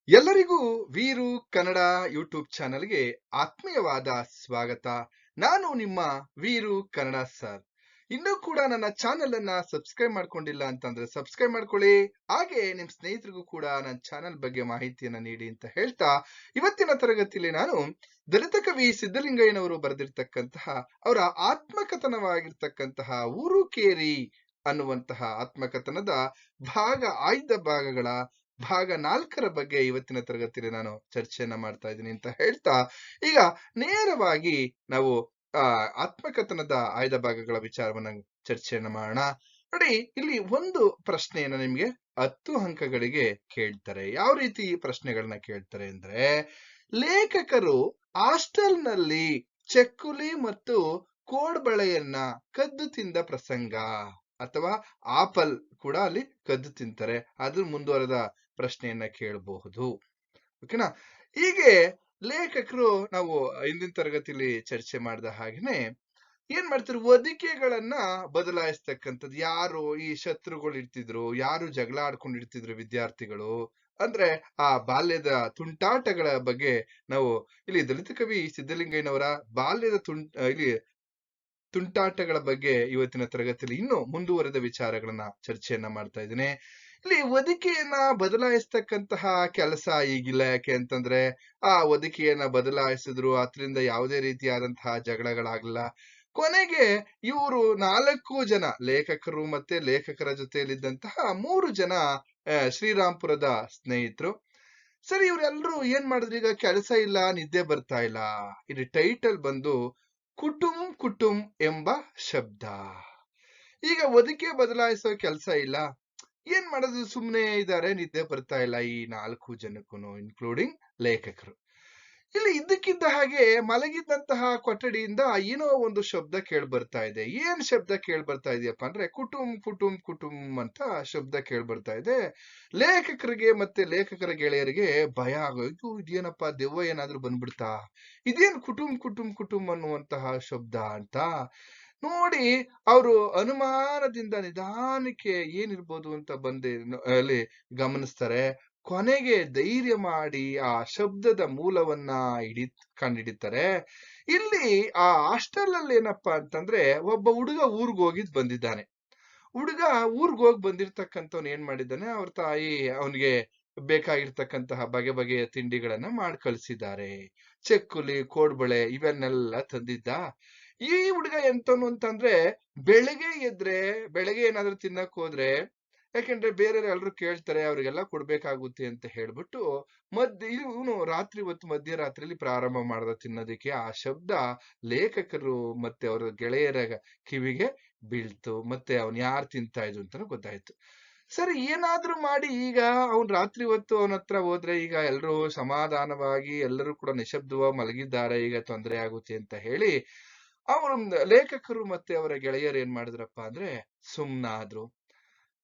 ಎಲ್ಲರಿಗೂ ವೀರು ಕನ್ನಡ ಯೂಟ್ಯೂಬ್ ಚಾನೆಲ್ಗೆ ಆತ್ಮೀಯವಾದ ಸ್ವಾಗತ. ನಾನು ನಿಮ್ಮ ವೀರು ಕನ್ನಡ ಸರ್. ಇನ್ನೂ ಕೂಡ ನನ್ನ ಚಾನೆಲ್ ಅನ್ನ ಸಬ್ಸ್ಕ್ರೈಬ್ ಮಾಡ್ಕೊಂಡಿಲ್ಲ ಅಂತಂದ್ರೆ ಸಬ್ಸ್ಕ್ರೈಬ್ ಮಾಡ್ಕೊಳ್ಳಿ. ಹಾಗೆ ನಿಮ್ ಸ್ನೇಹಿತರಿಗೂ ಕೂಡ ನನ್ನ ಚಾನೆಲ್ ಬಗ್ಗೆ ಮಾಹಿತಿಯನ್ನ ನೀಡಿ ಅಂತ ಹೇಳ್ತಾ, ಇವತ್ತಿನ ತರಗತಿಯಲ್ಲಿ ನಾನು ದಲಿತ ಕವಿ ಸಿದ್ದಲಿಂಗಯ್ಯನವರು ಬರೆದಿರ್ತಕ್ಕಂತಹ ಅವರ ಆತ್ಮಕಥನವಾಗಿರ್ತಕ್ಕಂತಹ ಊರು ಕೇರಿ ಅನ್ನುವಂತಹ ಆತ್ಮಕಥನದ ಆಯ್ದ ಭಾಗಗಳ ಭಾಗ 4ರ ಬಗ್ಗೆ ಇವತ್ತಿನ ತರಗತಿಯಲ್ಲಿ ನಾನು ಚರ್ಚೆಯನ್ನ ಮಾಡ್ತಾ ಇದ್ದೀನಿ ಅಂತ ಹೇಳ್ತಾ, ಈಗ ನೇರವಾಗಿ ನಾವು ಆತ್ಮಕಥನದ ಆಯ್ದ ಭಾಗಗಳ ವಿಚಾರವನ್ನ ಚರ್ಚೆಯನ್ನ ಮಾಡೋಣ. ನೋಡಿ, ಇಲ್ಲಿ ಒಂದು ಪ್ರಶ್ನೆಯನ್ನ ನಿಮ್ಗೆ 10 ಅಂಕಗಳಿಗೆ ಕೇಳ್ತಾರೆ. ಯಾವ ರೀತಿ ಪ್ರಶ್ನೆಗಳನ್ನ ಕೇಳ್ತಾರೆ ಅಂದ್ರೆ, ಲೇಖಕರು ಹಾಸ್ಟೆಲ್ನಲ್ಲಿ ಚಕ್ಕುಲಿ ಮತ್ತು ಕೋಡ್ಬಳೆಯನ್ನ ಕದ್ದು ತಿಂದ ಪ್ರಸಂಗ, ಅಥವಾ ಆಪಲ್ ಕೂಡ ಅಲ್ಲಿ ಕದ್ದು ತಿಂತಾರೆ, ಅದು ಮುಂದುವರೆದ ಪ್ರಶ್ನೆಯನ್ನ ಕೇಳಬಹುದು. ಓಕೆನಾ? ಹೀಗೆ ಲೇಖಕರು, ನಾವು ಹಿಂದಿನ ತರಗತಿಯಲ್ಲಿ ಚರ್ಚೆ ಮಾಡಿದ ಹಾಗೇನೆ, ಏನ್ ಮಾಡ್ತಾರೆ, ಹೊದಿಕೆಗಳನ್ನ ಬದಲಾಯಿಸ್ತಕ್ಕಂಥದ್ದು. ಯಾರು ಈ ಶತ್ರುಗಳು ಇರ್ತಿದ್ರು, ಯಾರು ಜಗಳ ಆಡ್ಕೊಂಡಿರ್ತಿದ್ರು ವಿದ್ಯಾರ್ಥಿಗಳು, ಅಂದ್ರೆ ಆ ಬಾಲ್ಯದ ತುಂಟಾಟಗಳ ಬಗ್ಗೆ ನಾವು ಇಲ್ಲಿ ದಲಿತ ಕವಿ ಸಿದ್ದಲಿಂಗಯ್ಯನವರ ಬಾಲ್ಯದ ತುಂಟಾಟಗಳ ಬಗ್ಗೆ ಇವತ್ತಿನ ತರಗತಿಯಲ್ಲಿ ಇನ್ನೂ ಮುಂದುವರೆದ ವಿಚಾರಗಳನ್ನ ಚರ್ಚೆಯನ್ನ ಮಾಡ್ತಾ ಇದ್ದೀನಿ. ಇಲ್ಲಿ ಹೊದಿಕೆಯನ್ನ ಬದಲಾಯಿಸ್ತಕ್ಕಂತಹ ಕೆಲಸ ಈಗಿಲ್ಲ. ಯಾಕೆ ಅಂತಂದ್ರೆ, ಆ ಹೊದಿಕೆಯನ್ನ ಬದಲಾಯಿಸಿದ್ರು, ಅದರಿಂದ ಯಾವುದೇ ರೀತಿಯಾದಂತಹ ಜಗಳಗಳಾಗಲಿಲ್ಲ. ಕೊನೆಗೆ ಇವರು 4 ಜನ ಲೇಖಕರು ಮತ್ತೆ ಲೇಖಕರ ಜೊತೆಯಲ್ಲಿದ್ದಂತಹ 3 ಜನ ಶ್ರೀರಾಮ್ಪುರದ ಸ್ನೇಹಿತರು. ಸರಿ, ಇವರೆಲ್ಲರೂ ಏನ್ ಮಾಡಿದ್ರು, ಈಗ ಕೆಲಸ ಇಲ್ಲ, ನಿದ್ದೆ ಬರ್ತಾ ಇಲ್ಲ. ಇಲ್ಲಿ ಟೈಟಲ್ ಬಂದು ಕುಟುಂ ಎಂಬ ಶಬ್ದ. ಈಗ ಹೊದಿಕೆ ಬದಲಾಯಿಸೋ ಕೆಲಸ ಇಲ್ಲ, ಏನ್ ಮಾಡೋದು, ಸುಮ್ನೆ ಇದ್ದಾರೆ, ನಿದ್ದೆ ಬರ್ತಾ ಇಲ್ಲ ಈ 4 ಜನಕ್ಕೂ, ಇನ್ಕ್ಲೂಡಿಂಗ್ ಲೇಖಕರು. ಇಲ್ಲಿ ಇದ್ದಕ್ಕಿದ್ದ ಹಾಗೆ ಮಲಗಿದ್ದಂತಹ ಕೊಠಡಿಯಿಂದ ಏನೋ ಒಂದು ಶಬ್ದ ಕೇಳಿ ಬರ್ತಾ ಇದೆ. ಏನ್ ಶಬ್ದ ಕೇಳಿ ಬರ್ತಾ ಇದೆಯಪ್ಪ ಅಂದ್ರೆ, ಕುಟುಂ ಅಂತ ಶಬ್ದ ಕೇಳಿ ಬರ್ತಾ ಇದೆ. ಲೇಖಕರಿಗೆ ಮತ್ತೆ ಲೇಖಕರ ಗೆಳೆಯರಿಗೆ ಭಯ ಆಗೋಯ್ತು. ಇದೇನಪ್ಪ, ದೆವ್ವ ಏನಾದ್ರೂ ಬಂದ್ಬಿಡ್ತಾ, ಇದೇನ್ ಕುಟುಂ ಅನ್ನುವಂತಹ ಶಬ್ದ ಅಂತ ನೋಡಿ, ಅವರು ಅನುಮಾನದಿಂದ ನಿಧಾನಕ್ಕೆ ಏನಿರ್ಬೋದು ಅಂತ ಅಲ್ಲಿ ಗಮನಿಸ್ತಾರೆ. ಕೊನೆಗೆ ಧೈರ್ಯ ಮಾಡಿ ಆ ಶಬ್ದದ ಮೂಲವನ್ನ ಕಂಡಿಡಿತಾರೆ. ಇಲ್ಲಿ ಆ ಹಾಸ್ಟೆಲ್ ಅಲ್ಲಿ ಏನಪ್ಪಾ ಅಂತಂದ್ರೆ, ಒಬ್ಬ ಹುಡುಗ ಊರ್ಗ್ ಹೋಗಿದ್ ಬಂದಿದ್ದಾನೆ. ಹುಡುಗ ಊರ್ಗ್ ಹೋಗಿ ಬಂದಿರ್ತಕ್ಕಂಥವ್ನು ಏನ್ ಮಾಡಿದ್ದಾನೆ, ಅವ್ರ ತಾಯಿ ಅವನಿಗೆ ಬೇಕಾಗಿರ್ತಕ್ಕಂತಹ ಬಗೆಯ ತಿಂಡಿಗಳನ್ನ ಮಾಡಿ ಕಳ್ಸಿದ್ದಾರೆ. ಚಕ್ಕುಲಿ, ಕೋಡ್ಬಳೆ ಇವನ್ನೆಲ್ಲ ತಂದಿದ್ದ. ಈ ಹುಡುಗ ಎಂತನು ಅಂತಂದ್ರೆ, ಬೆಳಗ್ಗೆ ಏನಾದ್ರು ತಿನ್ನಕ್ ಹೋದ್ರೆ, ಯಾಕೆಂದ್ರೆ ಬೇರೆಯವ್ರು ಎಲ್ರು ಕೇಳ್ತಾರೆ, ಅವ್ರಿಗೆಲ್ಲ ಕೊಡ್ಬೇಕಾಗುತ್ತೆ ಅಂತ ಹೇಳ್ಬಿಟ್ಟು ಇವನು ರಾತ್ರಿ ಹೊತ್ತು ಮಧ್ಯರಾತ್ರಿಯಲ್ಲಿ ಪ್ರಾರಂಭ ಮಾಡ್ದ ತಿನ್ನೋದಕ್ಕೆ. ಆ ಶಬ್ದ ಲೇಖಕರು ಮತ್ತೆ ಅವರ ಗೆಳೆಯರ ಕಿವಿಗೆ ಬೀಳ್ತು. ಮತ್ತೆ ಅವನ್ ಯಾರು ತಿಂತಾ ಇದ್ರು ಅಂತಾನು ಗೊತ್ತಾಯ್ತು. ಸರಿ, ಏನಾದ್ರೂ ಮಾಡಿ ಈಗ ಅವ್ನ್ ರಾತ್ರಿ ಹೊತ್ತು ಅವನ ಹತ್ರ ಹೋದ್ರೆ, ಈಗ ಎಲ್ರು ಸಮಾಧಾನವಾಗಿ ಎಲ್ಲರೂ ಕೂಡ ನಿಶಬ್ದವಾಗಿ ಮಲಗಿದ್ದಾರೆ, ಈಗ ತೊಂದರೆ ಆಗುತ್ತೆ ಅಂತ ಹೇಳಿ ಅವರು ಲೇಖಕರು ಮತ್ತೆ ಅವರ ಗೆಳೆಯರು ಏನ್ ಮಾಡಿದ್ರಪ್ಪ ಅಂದ್ರೆ ಸುಮ್ನಾದ್ರು.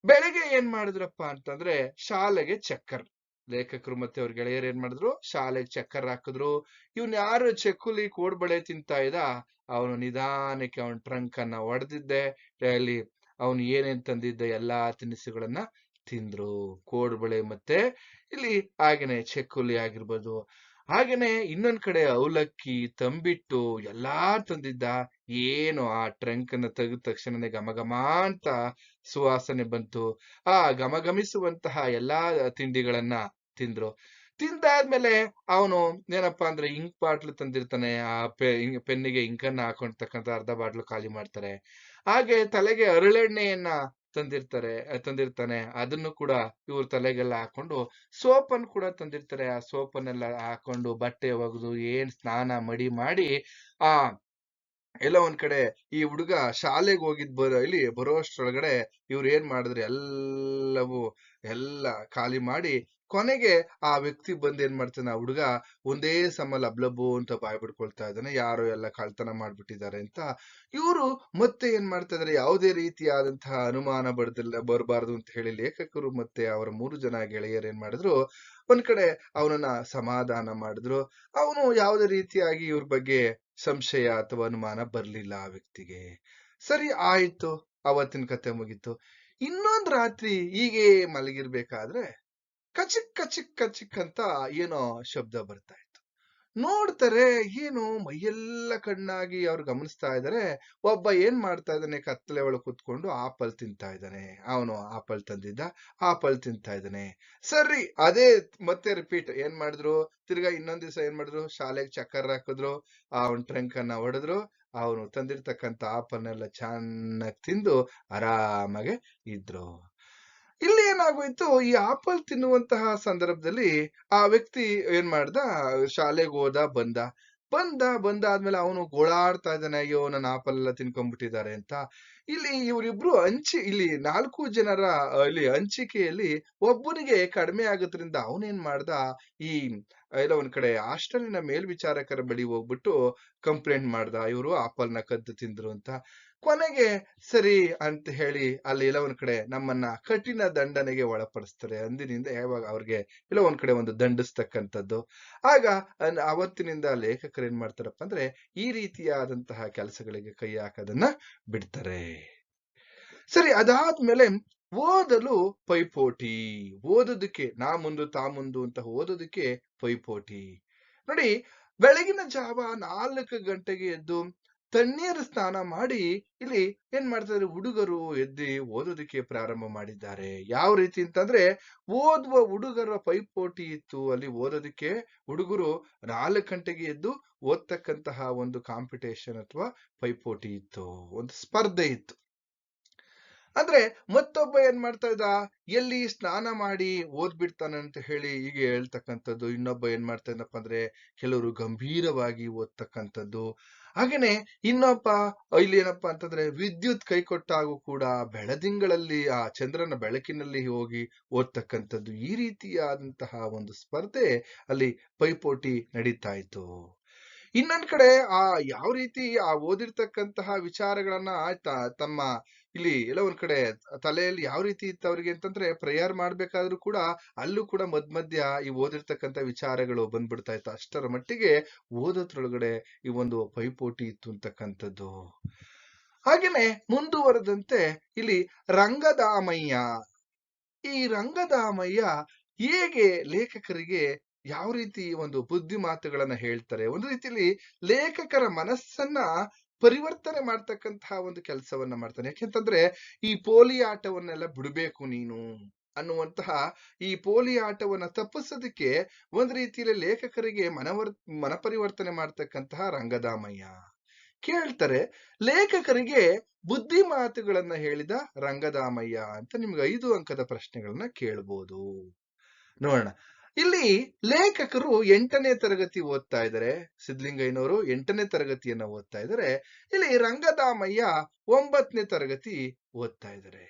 ಬೆಳಗ್ಗೆ ಏನ್ ಮಾಡಿದ್ರಪ್ಪ ಅಂತಂದ್ರೆ, ಶಾಲೆಗೆ ಚಕ್ಕರ್, ಲೇಖಕರು ಮತ್ತೆ ಅವ್ರ ಗೆಳೆಯರು ಏನ್ ಮಾಡಿದ್ರು, ಶಾಲೆಗೆ ಚಕ್ಕರ್ ಹಾಕಿದ್ರು. ಇವ್ನ್ ಯಾರು ಚಕ್ಕುಲಿ ಕೋಡ್ಬಳೆ ತಿಂತಾ ಇದ್ದ, ಅವನು ನಿಧಾನಕ್ಕೆ ಅವನ್ ಟ್ರಂಕ್ ಅನ್ನ ಹೊಡೆದಿದ್ದೆ, ಅಲ್ಲಿ ಅವನು ಏನೇನ್ ತಂದಿದ್ದ ಎಲ್ಲಾ ತಿನಿಸುಗಳನ್ನ ತಿಂದ್ರು. ಕೋಡ್ಬಳೆ ಮತ್ತೆ ಇಲ್ಲಿ ಹಾಗೇನೆ ಚಕ್ಕುಲಿ ಆಗಿರ್ಬೋದು. ಹಾಗೇನೆ ಇನ್ನೊಂದ್ ಕಡೆ ಅವಲಕ್ಕಿ, ತಂಬಿಟ್ಟು ಎಲ್ಲಾ ತಂದಿದ್ದ. ಏನು ಆ ಟ್ರಂಕ್ ಅನ್ನ ತೆಗೆದ ತಕ್ಷಣನೇ ಘಮ ಅಂತ ಸುವಾಸನೆ ಬಂತು. ಆ ಘಮಘಮಿಸುವಂತಹ ಎಲ್ಲಾ ತಿಂಡಿಗಳನ್ನ ತಿಂದ್ರು. ತಿಂದಾದ್ಮೇಲೆ ಅವನು ಏನಪ್ಪಾ ಅಂದ್ರೆ, ಇಂಕ್ ಬಾಟ್ಲು ತಂದಿರ್ತಾನೆ. ಆ ಪೆನ್ನಿಗೆ ಇಂಕನ್ನ ಹಾಕೊಂಡ್ತಕ್ಕಂಥ ಅರ್ಧ ಬಾಟ್ಲು ಖಾಲಿ ಮಾಡ್ತಾರೆ. ಹಾಗೆ ತಲೆಗೆ ಹರಳೆಣ್ಣೆಯನ್ನ ತಂದಿರ್ತಾನೆ. ಅದನ್ನು ಕೂಡ ಇವ್ರ ತಲೆಗೆಲ್ಲ ಹಾಕೊಂಡು, ಸೋಪನ್ನು ಕೂಡ ತಂದಿರ್ತಾರೆ. ಆ ಸೋಪನ್ನೆಲ್ಲ ಹಾಕೊಂಡು ಬಟ್ಟೆ ಒಗೆದು ಏನ್ ಸ್ನಾನ ಮಡಿ ಮಾಡಿ ಆ ಎಲ್ಲ ಒಂದ್ ಕಡೆ ಈ ಹುಡುಗ ಶಾಲೆಗೆ ಹೋಗಿದ್ ಇಲ್ಲಿ ಬರೋಷ್ಟ್ರೊಳಗಡೆ ಇವ್ರು ಏನ್ ಮಾಡಿದ್ರು, ಎಲ್ಲ ಖಾಲಿ ಮಾಡಿ ಕೊನೆಗೆ ಆ ವ್ಯಕ್ತಿ ಬಂದ್ ಏನ್ ಮಾಡ್ತಾನೆ, ಆ ಹುಡುಗ ಒಂದೇ ಸಮ ಲಬ್ಲಬು ಅಂತ ಬಾಯ್ ಬಿಡ್ಕೊಳ್ತಾ ಇದ್ದಾನೆ, ಯಾರೋ ಎಲ್ಲ ಕಳ್ತನ ಮಾಡ್ಬಿಟ್ಟಿದ್ದಾರೆ ಅಂತ. ಇವರು ಮತ್ತೆ ಏನ್ ಮಾಡ್ತಾ ಇದಾರೆ, ಯಾವುದೇ ರೀತಿಯಾದಂತಹ ಅನುಮಾನ ಬರಬಾರ್ದು ಅಂತ ಹೇಳಿ ಲೇಖಕರು ಮತ್ತೆ ಅವರ 3 ಜನ ಗೆಳೆಯರು ಏನ್ ಮಾಡಿದ್ರು, ಒಂದ್ ಕಡೆ ಅವನನ್ನ ಸಮಾಧಾನ ಮಾಡಿದ್ರು. ಅವನು ಯಾವುದೇ ರೀತಿಯಾಗಿ ಇವ್ರ ಬಗ್ಗೆ ಸಂಶಯ ಅಥವಾ ಅನುಮಾನ ಬರ್ಲಿಲ್ಲ ಆ ವ್ಯಕ್ತಿಗೆ. ಸರಿ ಆಯ್ತು, ಅವತ್ತಿನ ಕತೆ ಮುಗೀತು. ಇನ್ನೊಂದ್ ರಾತ್ರಿ ಹೀಗೆ ಮಲಗಿರ್ಬೇಕಾದ್ರೆ ಕಚಿಕ್ ಕಚಿಕ್ ಕಚಿಕ್ ಅಂತ ಏನೋ ಶಬ್ದ ಬರ್ತಾ ಇತ್ತು. ನೋಡ್ತಾರೆ, ಏನು ಮೈಯೆಲ್ಲ ಕಣ್ಣಾಗಿ ಅವ್ರು ಗಮನಿಸ್ತಾ ಇದಾರೆ. ಒಬ್ಬ ಏನ್ ಮಾಡ್ತಾ ಇದ್ದಾನೆ, ಕತ್ತಲೆ ಒಳಗೆ ಕುತ್ಕೊಂಡು ಆಪಲ್ ತಿಂತಾ ಇದ್ದಾನೆ. ಅವನು ಆಪಲ್ ತಂದಿದ್ದ, ಆಪಲ್ ತಿಂತಾ ಇದ್ದಾನೆ. ಸರಿ, ಅದೇ ಮತ್ತೆ ರಿಪೀಟ್ ಏನ್ ಮಾಡಿದ್ರು, ತಿರ್ಗಾ ಇನ್ನೊಂದ್ ದಿವಸ ಏನ್ ಮಾಡಿದ್ರು, ಶಾಲೆಗೆ ಚಕ್ಕರ್ ಹಾಕಿದ್ರು, ಅವನ್ ಟ್ರಂಕ್ ಅನ್ನ ಹೊಡೆದ್ರು, ಅವನು ತಂದಿರ್ತಕ್ಕಂಥ ಆಪಲ್ನೆಲ್ಲ ಚೆನ್ನಾಗಿ ತಿಂದು ಆರಾಮಾಗೆ ಇದ್ರು. ಇಲ್ಲಿ ಏನಾಗೋಯ್ತು, ಈ ಆಪಲ್ ತಿನ್ನುವಂತಹ ಸಂದರ್ಭದಲ್ಲಿ ಆ ವ್ಯಕ್ತಿ ಏನ್ ಮಾಡ್ದ, ಶಾಲೆಗೆ ಹೋದ, ಬಂದಾದ್ಮೇಲೆ ಅವನು ಗೋಳಾಡ್ತಾ ಇದ್ದಾನೆ, ಅಯ್ಯೋ ನನ್ನ ಆಪಲ್ ಎಲ್ಲ ತಿನ್ಕೊಂಡ್ಬಿಟ್ಟಿದ್ದಾರೆ ಅಂತ. ಇಲ್ಲಿ ಇವರಿಬ್ರು ಇಲ್ಲಿ 4 ಜನರ ಇಲ್ಲಿ ಹಂಚಿಕೆಯಲ್ಲಿ ಒಬ್ಬನಿಗೆ ಕಡಿಮೆ ಆಗೋದ್ರಿಂದ ಅವನೇನ್ ಮಾಡ್ದ, ಈ ಎಲ್ಲ ಒಂದ್ ಕಡೆ ಹಾಸ್ಟೆಲಿನ ಮೇಲ್ವಿಚಾರಕರ ಬಳಿ ಹೋಗ್ಬಿಟ್ಟು ಕಂಪ್ಲೇಂಟ್ ಮಾಡ್ದ, ಇವರು ಆಪಲ್ನ ಕದ್ದು ತಿಂದ್ರು ಅಂತ. ಕೊನೆಗೆ ಸರಿ ಅಂತ ಹೇಳಿ ಅಲ್ಲಿ ಎಲ್ಲ ಒಂದ್ ಕಡೆ ನಮ್ಮನ್ನ ಕಠಿಣ ದಂಡನೆಗೆ ಒಳಪಡಿಸ್ತಾರೆ. ಅಂದಿನಿಂದ ಯಾವಾಗ ಅವ್ರಿಗೆ ಎಲ್ಲ ಒಂದ್ ಕಡೆ ಒಂದು ದಂಡಿಸ್ತಕ್ಕಂಥದ್ದು. ಆಗ ಅವತ್ತಿನಿಂದ ಲೇಖಕರು ಏನ್ ಮಾಡ್ತಾರಪ್ಪ ಅಂದ್ರೆ, ಈ ರೀತಿಯಾದಂತಹ ಕೆಲಸಗಳಿಗೆ ಕೈ ಹಾಕೋದನ್ನ ಬಿಡ್ತಾರೆ. ಸರಿ, ಅದಾದ್ಮೇಲೆ ಓದಲು ಪೈಪೋಟಿ. ಓದೋದಕ್ಕೆ ನಾ ಮುಂದು ತಾ ಮುಂದು ಅಂತ ಓದೋದಕ್ಕೆ ಪೈಪೋಟಿ. ನೋಡಿ, ಬೆಳಗಿನ ಜಾವ 4 ಗಂಟೆಗೆ ಎದ್ದು ತಣ್ಣೀರು ಸ್ನಾನ ಮಾಡಿ ಇಲ್ಲಿ ಏನ್ ಮಾಡ್ತಾರೆ, ಹುಡುಗರು ಎದ್ದು ಓದೋದಕ್ಕೆ ಪ್ರಾರಂಭ ಮಾಡಿದ್ದಾರೆ. ಯಾವ ರೀತಿ ಅಂತಂದ್ರೆ, ಓದುವ ಹುಡುಗರ ಪೈಪೋಟಿ ಇತ್ತು. ಅಲ್ಲಿ ಓದೋದಕ್ಕೆ ಹುಡುಗರು 4 ಗಂಟೆಗೆ ಎದ್ದು ಓದ್ತಕ್ಕಂತಹ ಒಂದು ಕಾಂಪಿಟೇಷನ್ ಅಥವಾ ಪೈಪೋಟಿ ಇತ್ತು, ಒಂದು ಸ್ಪರ್ಧೆ ಇತ್ತು. ಅಂದ್ರೆ ಮತ್ತೊಬ್ಬ ಏನ್ ಮಾಡ್ತಾ ಇದ್ದ, ಎಲ್ಲಿ ಸ್ನಾನ ಮಾಡಿ ಓದ್ಬಿಡ್ತಾನೆ ಅಂತ ಹೇಳಿ ಹೀಗೆ ಹೇಳ್ತಕ್ಕಂಥದ್ದು. ಇನ್ನೊಬ್ಬ ಏನ್ ಮಾಡ್ತಾ ಇದ್ದಪ್ಪ ಅಂದ್ರೆ, ಕೆಲವರು ಗಂಭೀರವಾಗಿ ಓದ್ತಕ್ಕಂಥದ್ದು. ಹಾಗೇನೆ ಇನ್ನೊಬ್ಬ ಇಲ್ಲಿ ಏನಪ್ಪಾ ಅಂತಂದ್ರೆ, ವಿದ್ಯುತ್ ಕೈ ಕೊಟ್ಟಾಗೂ ಕೂಡ ಬೆಳದಿಂಗಳಲ್ಲಿ ಆ ಚಂದ್ರನ ಬೆಳಕಿನಲ್ಲಿ ಹೋಗಿ ಓದ್ತಕ್ಕಂಥದ್ದು. ಈ ರೀತಿಯಾದಂತಹ ಒಂದು ಸ್ಪರ್ಧೆ ಅಲ್ಲಿ ಪೈಪೋಟಿ ನಡೀತಾ ಇತ್ತು. ಇನ್ನೊಂದ್ ಕಡೆ ಯಾವ ರೀತಿ ಆ ಓದಿರ್ತಕ್ಕಂತಹ ವಿಚಾರಗಳನ್ನ ತಮ್ಮ ಇಲ್ಲಿ ಎಲ್ಲ ಒಂದ್ ಕಡೆ ತಲೆಯಲ್ಲಿ ಯಾವ ರೀತಿ ಇತ್ತು ಅವ್ರಿಗೆ ಅಂತಂದ್ರೆ, ಪ್ರೇಯರ್ ಮಾಡ್ಬೇಕಾದ್ರೂ ಕೂಡ ಅಲ್ಲೂ ಕೂಡ ಮಧ್ಯ ಈ ಓದಿರ್ತಕ್ಕಂಥ ವಿಚಾರಗಳು ಬಂದ್ಬಿಡ್ತಾ ಇತ್ತು. ಅಷ್ಟರ ಮಟ್ಟಿಗೆ ಓದೋದ್ರೊಳಗಡೆ ಈ ಒಂದು ಪೈಪೋಟಿ ಇತ್ತು ಅಂತಕ್ಕಂಥದ್ದು. ಹಾಗೇನೆ ಮುಂದುವರೆದಂತೆ ಇಲ್ಲಿ ರಂಗದಾಮಯ್ಯ. ಈ ರಂಗದಾಮಯ್ಯ ಹೇಗೆ ಲೇಖಕರಿಗೆ ಯಾವ ರೀತಿ ಒಂದು ಬುದ್ಧಿ ಮಾತುಗಳನ್ನ ಹೇಳ್ತಾರೆ, ಒಂದು ರೀತಿಯಲ್ಲಿ ಲೇಖಕರ ಮನಸ್ಸನ್ನ ಪರಿವರ್ತನೆ ಮಾಡ್ತಕ್ಕಂತಹ ಒಂದು ಕೆಲಸವನ್ನ ಮಾಡ್ತಾನೆ. ಯಾಕೆಂತಂದ್ರೆ, ಈ ಪೋಲಿ ಆಟವನ್ನೆಲ್ಲ ಬಿಡಬೇಕು ನೀನು ಅನ್ನುವಂತಹ, ಈ ಪೋಲಿ ಆಟವನ್ನ ತಪ್ಪಿಸೋದಕ್ಕೆ ಒಂದ್ ರೀತಿಯಲ್ಲಿ ಲೇಖಕರಿಗೆ ಮನಪರಿವರ್ತನೆ ಮಾಡ್ತಕ್ಕಂತಹ ರಂಗದಾಮಯ್ಯ ಕೇಳ್ತಾರೆ. ಲೇಖಕರಿಗೆ ಬುದ್ಧಿ ಮಾತುಗಳನ್ನ ಹೇಳಿದ ರಂಗದಾಮಯ್ಯ ಅಂತ ನಿಮ್ಗೆ 5 ಅಂಕದ ಪ್ರಶ್ನೆಗಳನ್ನ ಕೇಳ್ಬೋದು. ನೋಡೋಣ. ಇಲ್ಲಿ ಲೇಖಕರು 8ನೇ ತರಗತಿ ಓದ್ತಾ ಇದ್ದಾರೆ. ಸಿದ್ಧಲಿಂಗಯ್ಯನವರು 8ನೇ ತರಗತಿಯನ್ನ ಓದ್ತಾ ಇದ್ದಾರೆ. ಇಲ್ಲಿ ರಂಗದಾಮಯ್ಯ 9ನೇ ತರಗತಿ ಓದ್ತಾ ಇದ್ದಾರೆ.